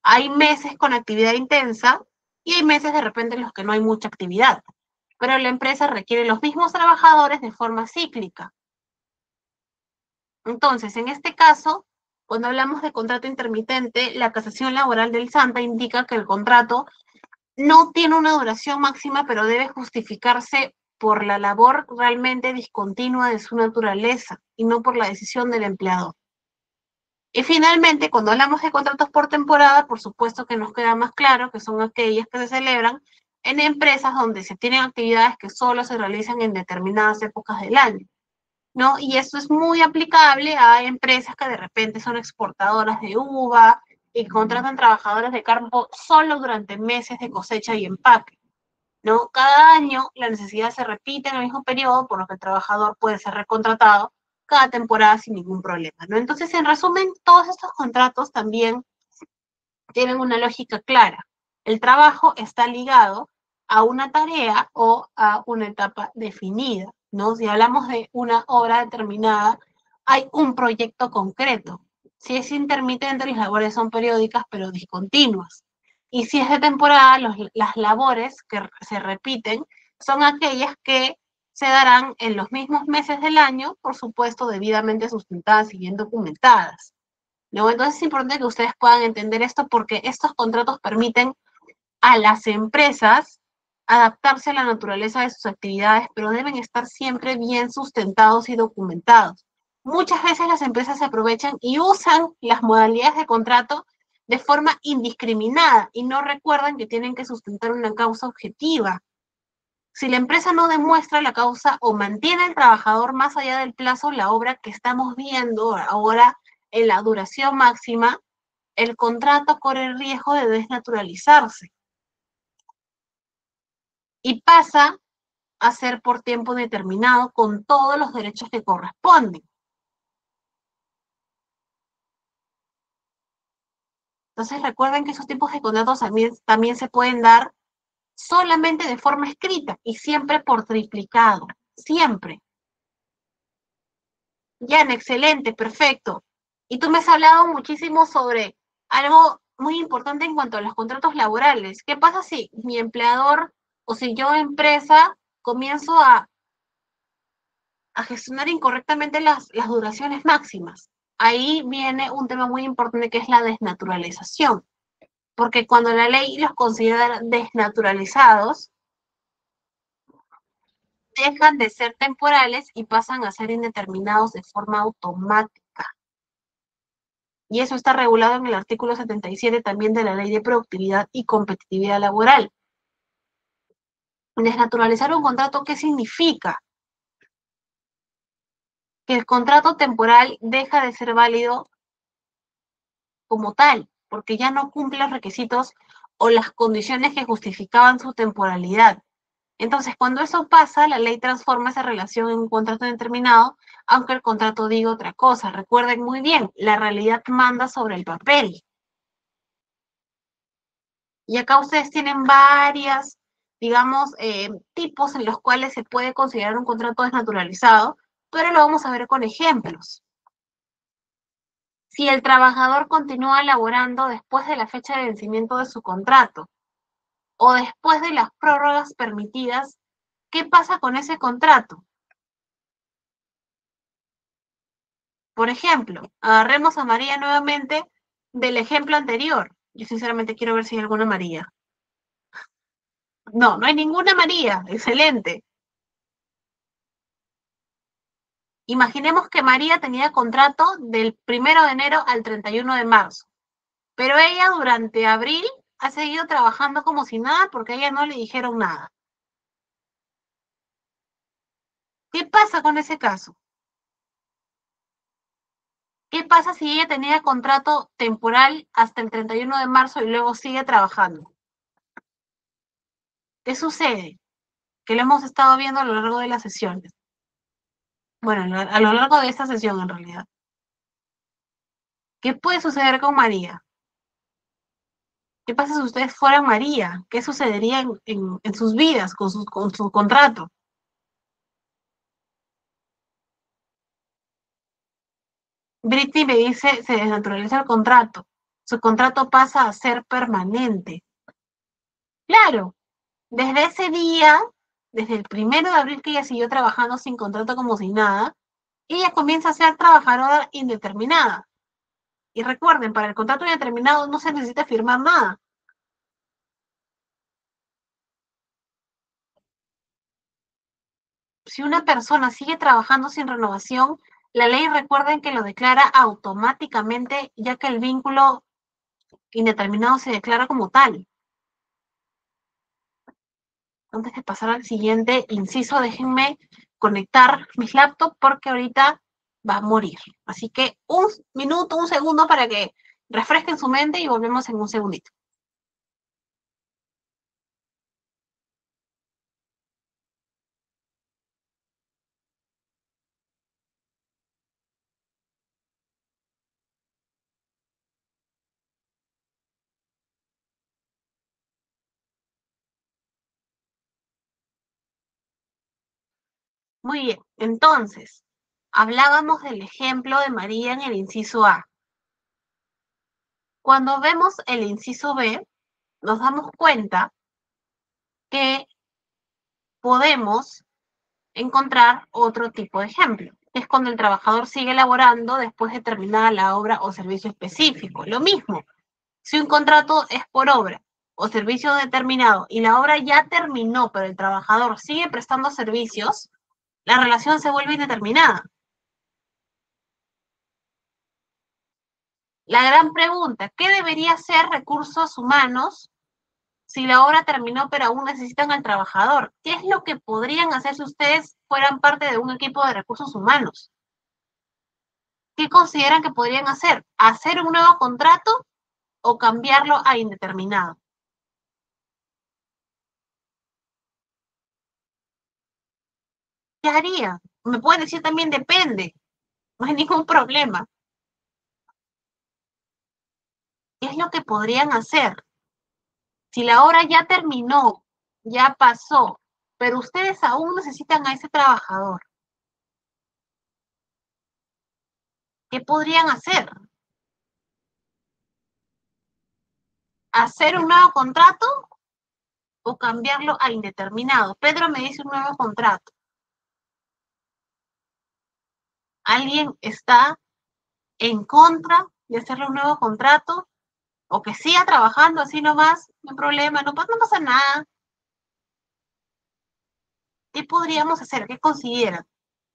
Hay meses con actividad intensa y hay meses de repente en los que no hay mucha actividad, pero la empresa requiere los mismos trabajadores de forma cíclica. Entonces, en este caso, cuando hablamos de contrato intermitente, la casación laboral del SANTA indica que el contrato no tiene una duración máxima, pero debe justificarse por la labor realmente discontinua de su naturaleza y no por la decisión del empleador. Y finalmente, cuando hablamos de contratos por temporada, por supuesto que nos queda más claro que son aquellas que se celebran en empresas donde se tienen actividades que solo se realizan en determinadas épocas del año, ¿no? Y esto es muy aplicable a empresas que de repente son exportadoras de uva y contratan trabajadores de campo solo durante meses de cosecha y empaque, ¿no? Cada año la necesidad se repite en el mismo periodo, por lo que el trabajador puede ser recontratado cada temporada sin ningún problema, ¿no? Entonces, en resumen, todos estos contratos también tienen una lógica clara. El trabajo está ligado a una tarea o a una etapa definida, ¿no? Si hablamos de una obra determinada, hay un proyecto concreto. Si es intermitente, las labores son periódicas pero discontinuas. Y si es de temporada, las labores que se repiten son aquellas que se darán en los mismos meses del año, por supuesto, debidamente sustentadas y bien documentadas, ¿no? Entonces es importante que ustedes puedan entender esto porque estos contratos permiten a las empresas adaptarse a la naturaleza de sus actividades, pero deben estar siempre bien sustentados y documentados. Muchas veces las empresas se aprovechan y usan las modalidades de contrato de forma indiscriminada y no recuerdan que tienen que sustentar una causa objetiva. Si la empresa no demuestra la causa o mantiene al trabajador más allá del plazo, la obra que estamos viendo ahora en la duración máxima, el contrato corre el riesgo de desnaturalizarse y pasa a ser por tiempo determinado con todos los derechos que corresponden. Entonces recuerden que esos tipos de contratos también se pueden dar solamente de forma escrita y siempre por triplicado, siempre. Jan, excelente, perfecto. Y tú me has hablado muchísimo sobre algo muy importante en cuanto a los contratos laborales. ¿Qué pasa si mi empleador o si yo empresa comienzo a gestionar incorrectamente las duraciones máximas? Ahí viene un tema muy importante que es la desnaturalización, porque cuando la ley los considera desnaturalizados, dejan de ser temporales y pasan a ser indeterminados de forma automática. Y eso está regulado en el artículo 77 también de la Ley de Productividad y Competitividad Laboral. Desnaturalizar un contrato, ¿qué significa? Que el contrato temporal deja de ser válido como tal, porque ya no cumple los requisitos o las condiciones que justificaban su temporalidad. Entonces, cuando eso pasa, la ley transforma esa relación en un contrato determinado, aunque el contrato diga otra cosa. Recuerden muy bien, la realidad manda sobre el papel. Y acá ustedes tienen varias, digamos, tipos en los cuales se puede considerar un contrato desnaturalizado, pero lo vamos a ver con ejemplos. Si el trabajador continúa laborando después de la fecha de vencimiento de su contrato o después de las prórrogas permitidas, ¿qué pasa con ese contrato? Por ejemplo, agarremos a María nuevamente del ejemplo anterior. Yo sinceramente quiero ver si hay alguna María. No, no hay ninguna María. Excelente. Imaginemos que María tenía contrato del 1 de enero al 31 de marzo, pero ella durante abril ha seguido trabajando como si nada porque a ella no le dijeron nada. ¿Qué pasa con ese caso? ¿Qué pasa si ella tenía contrato temporal hasta el 31 de marzo y luego sigue trabajando? ¿Qué sucede? Que lo hemos estado viendo a lo largo de las sesiones. Bueno, a lo largo de esta sesión en realidad. ¿Qué puede suceder con María? ¿Qué pasa si ustedes fueran María? ¿Qué sucedería en sus vidas con su contrato? Britney me dice, se desnaturaliza el contrato. Su contrato pasa a ser permanente. Claro, desde ese día, desde el 1 de abril que ella siguió trabajando sin contrato como si nada, ella comienza a ser trabajadora indeterminada. Y recuerden, para el contrato indeterminado no se necesita firmar nada. si una persona sigue trabajando sin renovación, la ley recuerden que lo declara automáticamente, ya que el vínculo indeterminado se declara como tal. Antes de pasar al siguiente inciso, déjenme conectar mis laptops porque ahorita va a morir. Así que un minuto, un segundo para que refresquen su mente y volvemos en un segundito. Muy bien, entonces, hablábamos del ejemplo de María en el inciso A. Cuando vemos el inciso B, nos damos cuenta que podemos encontrar otro tipo de ejemplo. Es cuando el trabajador sigue laborando después de terminada la obra o servicio específico. Lo mismo, si un contrato es por obra o servicio determinado y la obra ya terminó, pero el trabajador sigue prestando servicios, la relación se vuelve indeterminada. La gran pregunta, ¿qué debería hacer recursos humanos si la obra terminó pero aún necesitan al trabajador? ¿Qué es lo que podrían hacer si ustedes fueran parte de un equipo de recursos humanos? ¿Qué consideran que podrían hacer? ¿Hacer un nuevo contrato o cambiarlo a indeterminado? ¿Qué harían? Me pueden decir también depende, no hay ningún problema. ¿Qué es lo que podrían hacer? Si la obra ya terminó, ya pasó, pero ustedes aún necesitan a ese trabajador, ¿qué podrían hacer? ¿Hacer un nuevo contrato o cambiarlo a indeterminado? Pedro me dice un nuevo contrato. ¿Alguien está en contra de hacerle un nuevo contrato? O que siga trabajando así nomás, no hay problema, no pasa nada. ¿Qué podríamos hacer? ¿Qué consideran?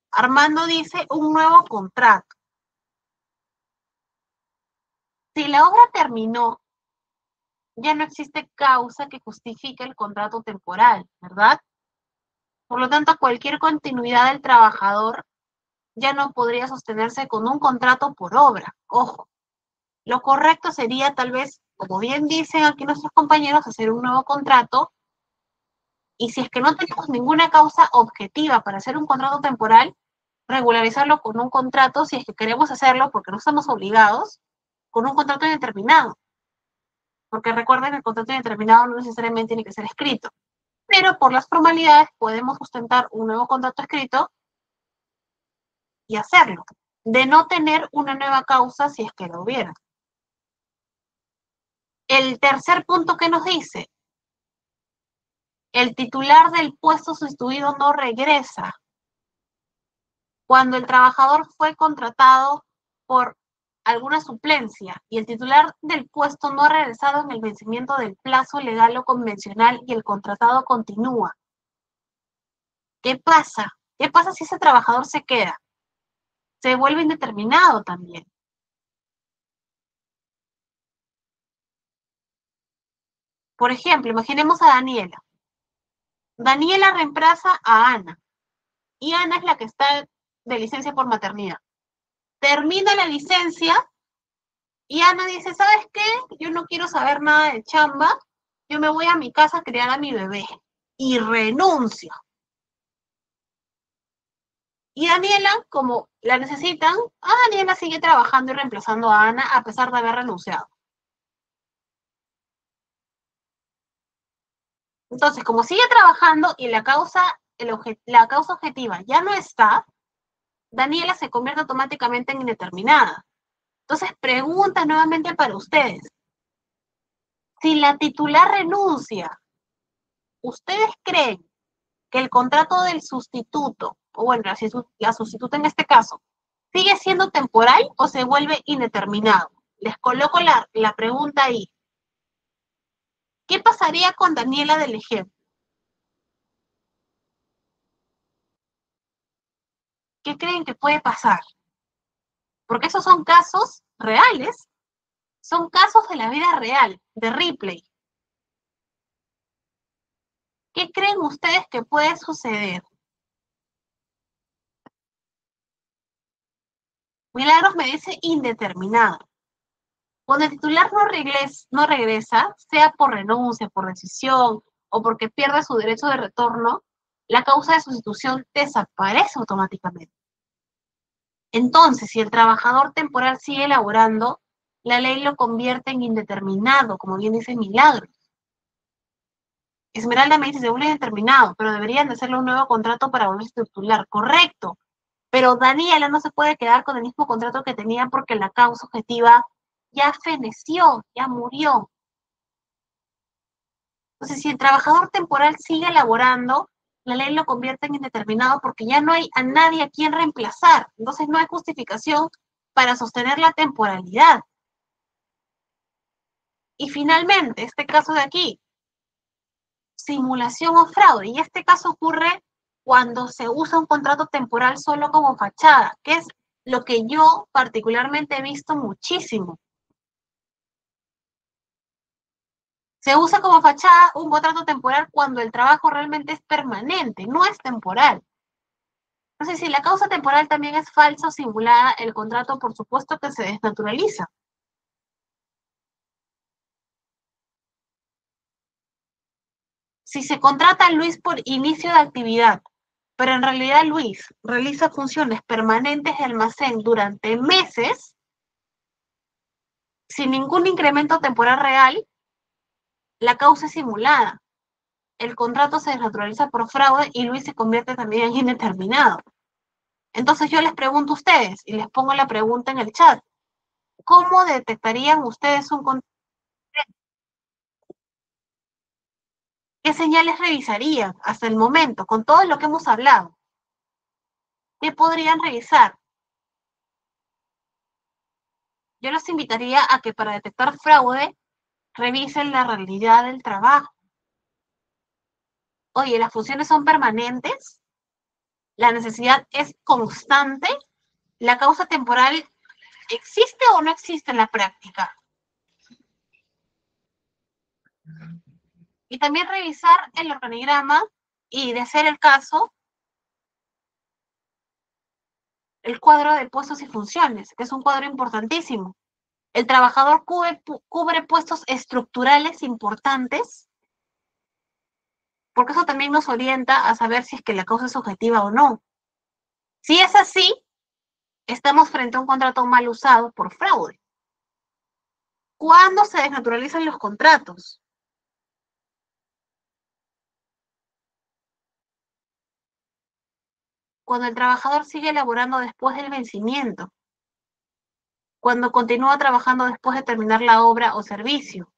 Armando dice un nuevo contrato. Si la obra terminó, ya no existe causa que justifique el contrato temporal, ¿verdad? Por lo tanto, cualquier continuidad del trabajador ya no podría sostenerse con un contrato por obra. Ojo, lo correcto sería tal vez, como bien dicen aquí nuestros compañeros, hacer un nuevo contrato. Y si es que no tenemos ninguna causa objetiva para hacer un contrato temporal, regularizarlo con un contrato, si es que queremos hacerlo, porque no estamos obligados, con un contrato indeterminado. Porque recuerden que el contrato indeterminado no necesariamente tiene que ser escrito. Pero por las formalidades podemos sustentar un nuevo contrato escrito y hacerlo. De no tener una nueva causa si es que lo hubiera. El tercer punto que nos dice, el titular del puesto sustituido no regresa. Cuando el trabajador fue contratado por alguna suplencia y el titular del puesto no ha regresado en el vencimiento del plazo legal o convencional y el contratado continúa. ¿Qué pasa? ¿Qué pasa si ese trabajador se queda? Se vuelve indeterminado también. Por ejemplo, imaginemos a Daniela. Daniela reemplaza a Ana y Ana es la que está de licencia por maternidad. Termina la licencia y Ana dice, ¿sabes qué? Yo no quiero saber nada de chamba, yo me voy a mi casa a criar a mi bebé y renuncio. Y Daniela, como la necesitan, Daniela sigue trabajando y reemplazando a Ana a pesar de haber renunciado. Entonces, como sigue trabajando y la causa objetiva ya no está, Daniela se convierte automáticamente en indeterminada. Entonces, pregunta nuevamente para ustedes. Si la titular renuncia, ¿ustedes creen que el contrato del sustituto, o bueno, la sustituta en este caso, sigue siendo temporal o se vuelve indeterminado? Les coloco la pregunta ahí. ¿Qué pasaría con Daniela del ejemplo? ¿qué creen que puede pasar? Porque esos son casos reales, son casos de la vida real, de Ripley. ¿Qué creen ustedes que puede suceder? Milagros me dice indeterminado. Cuando el titular no regresa, sea por renuncia, por decisión o porque pierde su derecho de retorno, la causa de sustitución desaparece automáticamente. Entonces, si el trabajador temporal sigue laborando, la ley lo convierte en indeterminado, como bien dice Milagros. Esmeralda me dice, según es indeterminado, pero deberían de hacerle un nuevo contrato para volverse titular. Correcto. Pero Daniela no se puede quedar con el mismo contrato que tenía porque la causa objetiva ya feneció, ya murió. Entonces, si el trabajador temporal sigue laborando, la ley lo convierte en indeterminado porque ya no hay a nadie a quien reemplazar. Entonces, no hay justificación para sostener la temporalidad. Y finalmente, este caso de aquí, simulación o fraude. Y este caso ocurre cuando se usa un contrato temporal solo como fachada, que es lo que yo particularmente he visto muchísimo. Se usa como fachada un contrato temporal cuando el trabajo realmente es permanente, no es temporal. Entonces, si la causa temporal también es falsa o simulada, el contrato por supuesto que se desnaturaliza. Si se contrata a Luis por inicio de actividad, pero en realidad Luis realiza funciones permanentes de almacén durante meses, sin ningún incremento temporal real, la causa es simulada. El contrato se desnaturaliza por fraude y Luis se convierte también en indeterminado. Entonces yo les pregunto a ustedes y les pongo la pregunta en el chat. ¿Cómo detectarían ustedes un contrato? ¿Qué señales revisarían hasta el momento con todo lo que hemos hablado? ¿Qué podrían revisar? Yo los invitaría a que para detectar fraude revisen la realidad del trabajo. Oye, ¿las funciones son permanentes? ¿La necesidad es constante? ¿La causa temporal existe o no existe en la práctica? Y también revisar el organigrama y, de ser el caso, el cuadro de puestos y funciones, que es un cuadro importantísimo. El trabajador cubre puestos estructurales importantes, porque eso también nos orienta a saber si es que la causa es objetiva o no. Si es así, estamos frente a un contrato mal usado por fraude. ¿Cuándo se desnaturalizan los contratos? Cuando el trabajador sigue laborando después del vencimiento, cuando continúa trabajando después de terminar la obra o servicio,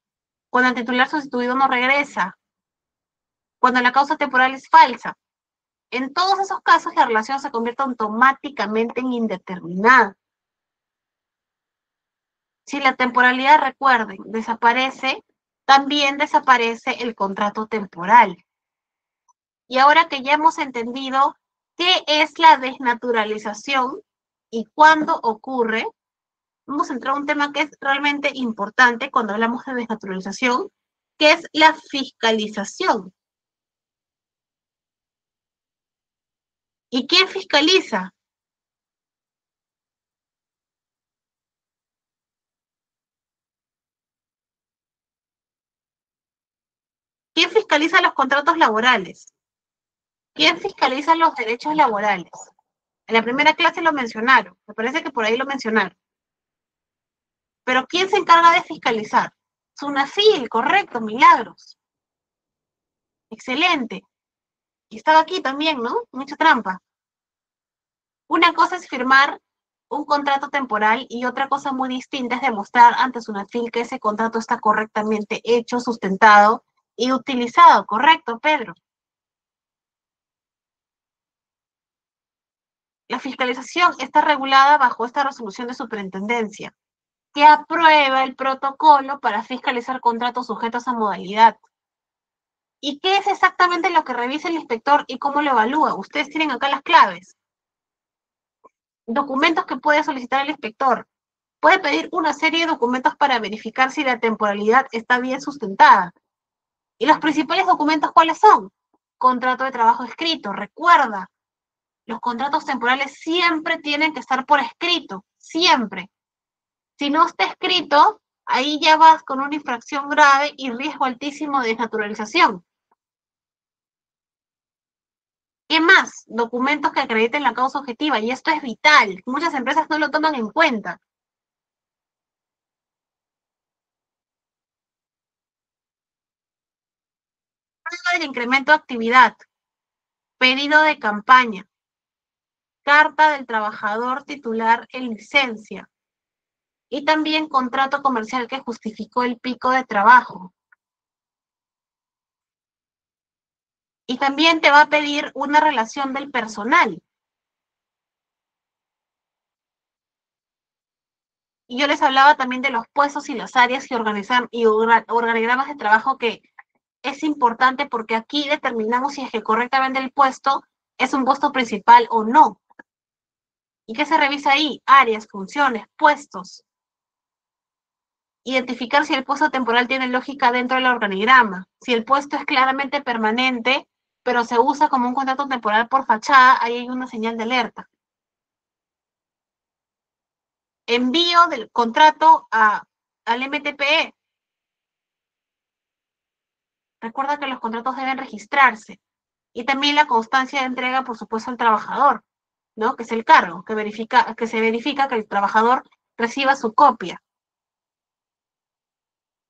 cuando el titular sustituido no regresa, cuando la causa temporal es falsa. En todos esos casos, la relación se convierte automáticamente en indeterminada. Si la temporalidad, recuerden, desaparece, también desaparece el contrato temporal. Y ahora que ya hemos entendido qué es la desnaturalización y cuándo ocurre, vamos a entrar a un tema que es realmente importante cuando hablamos de desnaturalización, que es la fiscalización. ¿Y quién fiscaliza? ¿Quién fiscaliza los contratos laborales? ¿Quién fiscaliza los derechos laborales? En la primera clase lo mencionaron, me parece que por ahí lo mencionaron. Pero ¿quién se encarga de fiscalizar? Sunafil, correcto, Milagros. Excelente. Y estaba aquí también, ¿no? Mucha trampa. Una cosa es firmar un contrato temporal y otra cosa muy distinta es demostrar ante Sunafil que ese contrato está correctamente hecho, sustentado y utilizado. Correcto, Pedro. La fiscalización está regulada bajo esta resolución de superintendencia, que aprueba el protocolo para fiscalizar contratos sujetos a modalidad. ¿Y qué es exactamente lo que revisa el inspector y cómo lo evalúa? Ustedes tienen acá las claves. Documentos que puede solicitar el inspector. Puede pedir una serie de documentos para verificar si la temporalidad está bien sustentada. ¿Y los principales documentos cuáles son? Contrato de trabajo escrito. Recuerda, los contratos temporales siempre tienen que estar por escrito, siempre. Si no está escrito, ahí ya vas con una infracción grave y riesgo altísimo de desnaturalización. ¿Qué más? Documentos que acrediten la causa objetiva, y esto es vital. Muchas empresas no lo toman en cuenta. Prueba del incremento de actividad, pedido de campaña, carta del trabajador titular en licencia y también contrato comercial que justificó el pico de trabajo. Y también te va a pedir una relación del personal. Y yo les hablaba también de los puestos y las áreas y organigramas de trabajo, que es importante porque aquí determinamos si es que correctamente el puesto es un puesto principal o no. ¿Y qué se revisa ahí? Áreas, funciones, puestos. Identificar si el puesto temporal tiene lógica dentro del organigrama. Si el puesto es claramente permanente, pero se usa como un contrato temporal por fachada, ahí hay una señal de alerta. Envío del contrato al MTPE. Recuerda que los contratos deben registrarse. Y también la constancia de entrega, por supuesto, al trabajador, ¿no? Que es el cargo, que se verifica que el trabajador reciba su copia.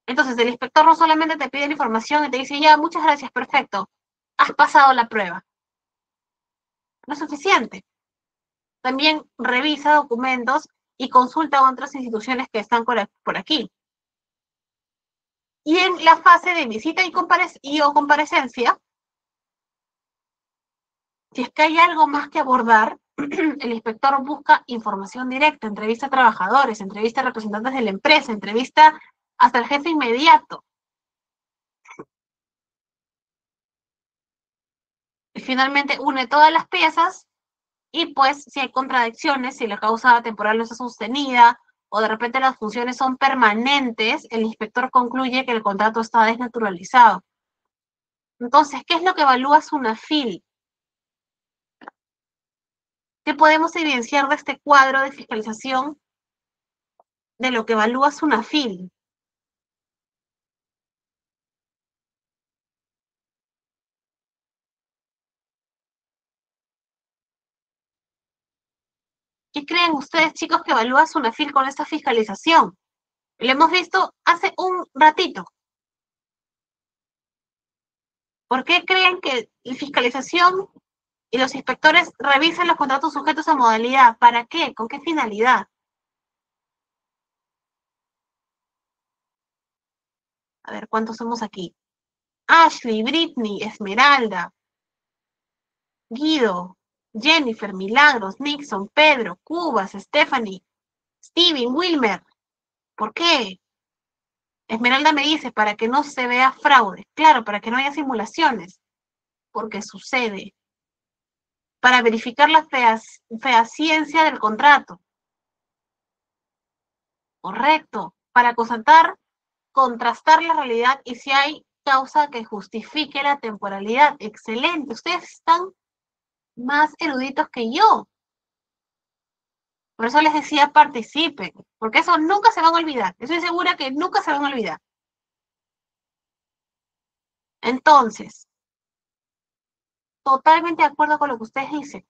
Entonces, el inspector no solamente te pide la información y te dice, ya, muchas gracias, perfecto, has pasado la prueba. No es suficiente. También revisa documentos y consulta a otras instituciones que están por aquí. Y en la fase de visita o comparecencia, si es que hay algo más que abordar, el inspector busca información directa, entrevista a trabajadores, entrevista a representantes de la empresa, entrevista hasta el jefe inmediato. Y finalmente une todas las piezas y pues si hay contradicciones, si la causa temporal no está sostenida o de repente las funciones son permanentes, el inspector concluye que el contrato está desnaturalizado. Entonces, ¿qué es lo que evalúa SUNAFIL? ¿Qué podemos evidenciar de este cuadro de fiscalización de lo que evalúa SUNAFIL? ¿Qué creen ustedes, chicos, que evalúa SUNAFIL con esta fiscalización? Lo hemos visto hace un ratito. ¿Por qué creen que la fiscalización y los inspectores revisan los contratos sujetos a modalidad? ¿Para qué? ¿Con qué finalidad? A ver, ¿cuántos somos aquí? Ashley, Britney, Esmeralda, Guido, Jennifer, Milagros, Nixon, Pedro, Cubas, Stephanie, Steven, Wilmer. ¿Por qué? Esmeralda me dice, para que no se vea fraude. Claro, para que no haya simulaciones. Porque sucede. Para verificar la fehaciencia del contrato. Correcto. Para contrastar la realidad y si hay causa que justifique la temporalidad. Excelente. Ustedes están más eruditos que yo. Por eso les decía participen, porque eso nunca se van a olvidar. Estoy segura que nunca se van a olvidar. Entonces, totalmente de acuerdo con lo que ustedes dicen.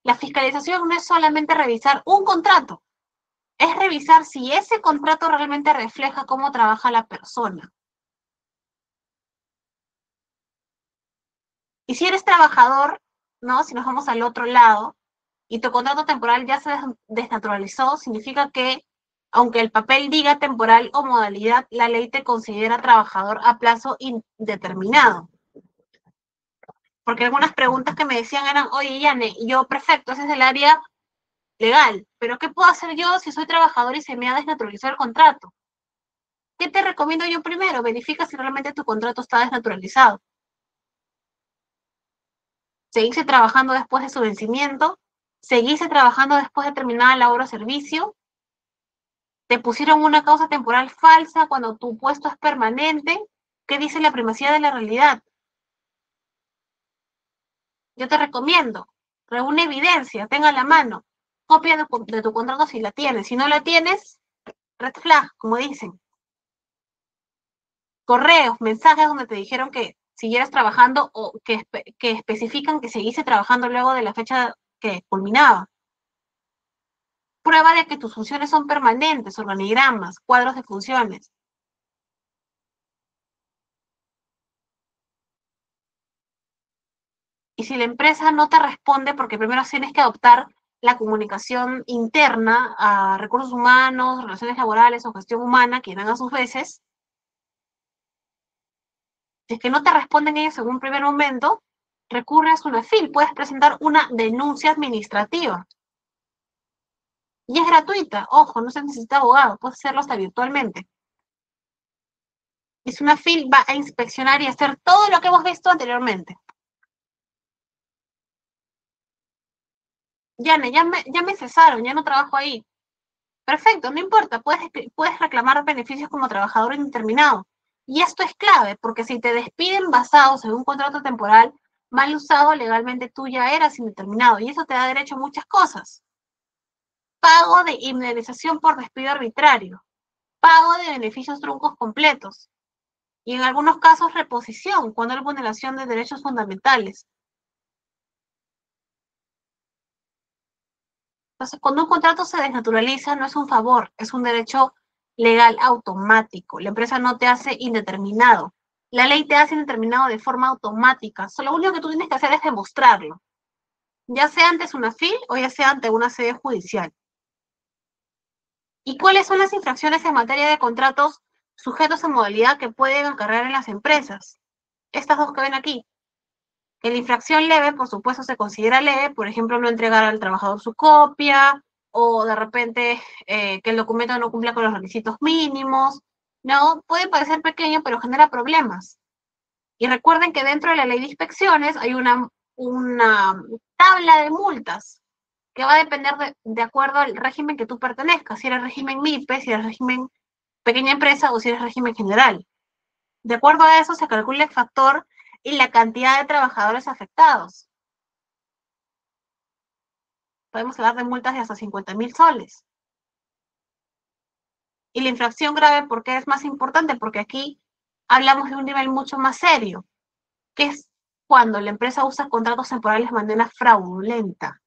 La fiscalización no es solamente revisar un contrato, es revisar si ese contrato realmente refleja cómo trabaja la persona. Y si eres trabajador, ¿no? Si nos vamos al otro lado, y tu contrato temporal ya se desnaturalizó, significa que, aunque el papel diga temporal o modalidad, la ley te considera trabajador a plazo indeterminado. Porque algunas preguntas que me decían eran, oye, Yane, yo, perfecto, ese es el área legal, pero ¿qué puedo hacer yo si soy trabajador y se me ha desnaturalizado el contrato? ¿Qué te recomiendo yo primero? Verifica si realmente tu contrato está desnaturalizado. Seguirse trabajando después de su vencimiento, ¿Seguiste trabajando después de terminada la hora o servicio? ¿Te pusieron una causa temporal falsa cuando tu puesto es permanente? ¿Qué dice la primacía de la realidad? Yo te recomiendo, reúne evidencia, tenga a la mano, copia de tu contrato si la tienes. Si no la tienes, red flag, como dicen. Correos, mensajes donde te dijeron que siguieras trabajando o que especifican que seguiste trabajando luego de la fecha que culminaba. Prueba de que tus funciones son permanentes, organigramas, cuadros de funciones. Y si la empresa no te responde, porque primero tienes que adoptar la comunicación interna a recursos humanos, relaciones laborales o gestión humana, que irán a sus veces, si es que no te responden ellos en un primer momento, recurre a SUNAFIL, puedes presentar una denuncia administrativa. Y es gratuita, ojo, no se necesita abogado, puedes hacerlo hasta virtualmente. Y SUNAFIL va a inspeccionar y hacer todo lo que hemos visto anteriormente. Yane, ya me cesaron, ya no trabajo ahí. Perfecto, no importa, puedes reclamar beneficios como trabajador indeterminado. Y esto es clave, porque si te despiden basados en un contrato temporal mal usado, legalmente tú ya eras indeterminado, y eso te da derecho a muchas cosas. Pago de indemnización por despido arbitrario, pago de beneficios truncos completos, y en algunos casos reposición, cuando hay vulneración de derechos fundamentales. Entonces, cuando un contrato se desnaturaliza, no es un favor, es un derecho legal automático. La empresa no te hace indeterminado. La ley te hace indeterminado de forma automática. Solo lo único que tú tienes que hacer es demostrarlo, ya sea ante una FIL o ya sea ante una sede judicial. ¿Y cuáles son las infracciones en materia de contratos sujetos a modalidad que pueden acarrear en las empresas? Estas dos que ven aquí. En la infracción leve, por supuesto, se considera leve, por ejemplo, no entregar al trabajador su copia, o de repente que el documento no cumpla con los requisitos mínimos, ¿no? Puede parecer pequeño, pero genera problemas. Y recuerden que dentro de la ley de inspecciones hay una tabla de multas que va a depender de acuerdo al régimen que tú pertenezcas, si eres régimen MIPE, si eres régimen pequeña empresa o si eres régimen general. De acuerdo a eso se calcula el factor y la cantidad de trabajadores afectados. Podemos hablar de multas de hasta 50.000 soles. Y la infracción grave, ¿por qué es más importante? Porque aquí hablamos de un nivel mucho más serio, que es cuando la empresa usa contratos temporales de manera fraudulenta.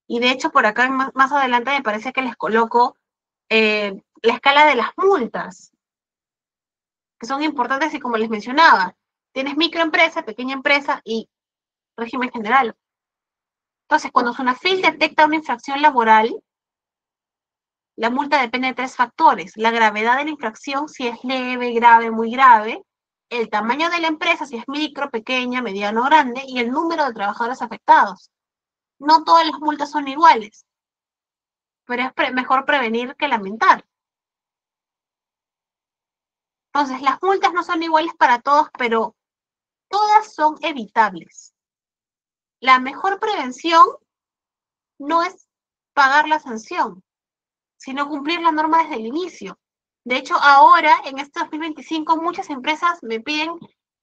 Y de hecho, por acá más adelante me parece que les coloco la escala de las multas, que son importantes y como les mencionaba, tienes microempresa, pequeña empresa y régimen general. Entonces, cuando SUNAFIL detecta una infracción laboral, la multa depende de tres factores: la gravedad de la infracción, si es leve, grave, muy grave, el tamaño de la empresa, si es micro, pequeña, mediano o grande, y el número de trabajadores afectados. No todas las multas son iguales, pero es mejor prevenir que lamentar. Entonces, las multas no son iguales para todos, pero todas son evitables. La mejor prevención no es pagar la sanción, sino cumplir la norma desde el inicio. De hecho, ahora, en este 2025, muchas empresas me piden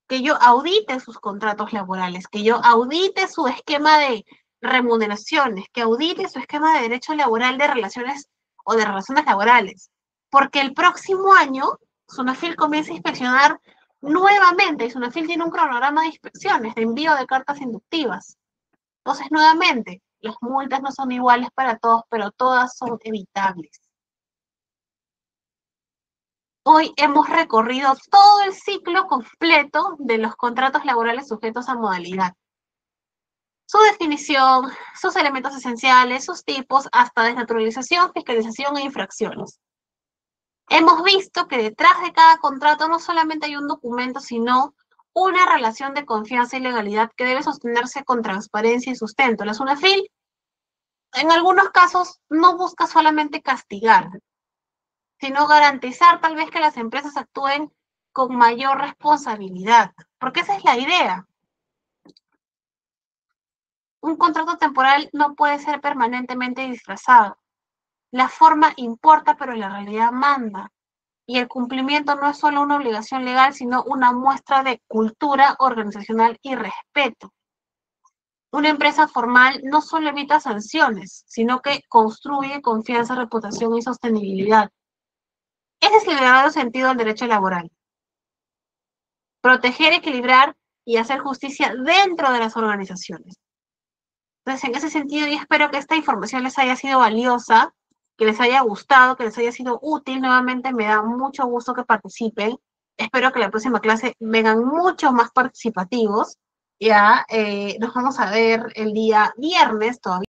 que yo audite sus contratos laborales, que yo audite su esquema de remuneraciones, que audite su esquema de derecho laboral de relaciones o de relaciones laborales. Porque el próximo año, SUNAFIL comienza a inspeccionar nuevamente, y SUNAFIL tiene un cronograma de inspecciones, de envío de cartas inductivas. Entonces, nuevamente, las multas no son iguales para todos, pero todas son evitables. Hoy hemos recorrido todo el ciclo completo de los contratos laborales sujetos a modalidad. Su definición, sus elementos esenciales, sus tipos, hasta desnaturalización, fiscalización e infracciones. Hemos visto que detrás de cada contrato no solamente hay un documento, sino una relación de confianza y legalidad que debe sostenerse con transparencia y sustento. La SUNAFIL, en algunos casos, no busca solamente castigar, sino garantizar tal vez que las empresas actúen con mayor responsabilidad, porque esa es la idea. Un contrato temporal no puede ser permanentemente disfrazado. La forma importa, pero la realidad manda. Y el cumplimiento no es solo una obligación legal, sino una muestra de cultura organizacional y respeto. Una empresa formal no solo evita sanciones, sino que construye confianza, reputación y sostenibilidad. Ese es el verdadero sentido del derecho laboral. Proteger, equilibrar y hacer justicia dentro de las organizaciones. Entonces, en ese sentido, yo espero que esta información les haya sido valiosa, que les haya gustado, que les haya sido útil. Nuevamente, me da mucho gusto que participen. Espero que la próxima clase vengan mucho más participativos. Ya, nos vamos a ver el día viernes todavía.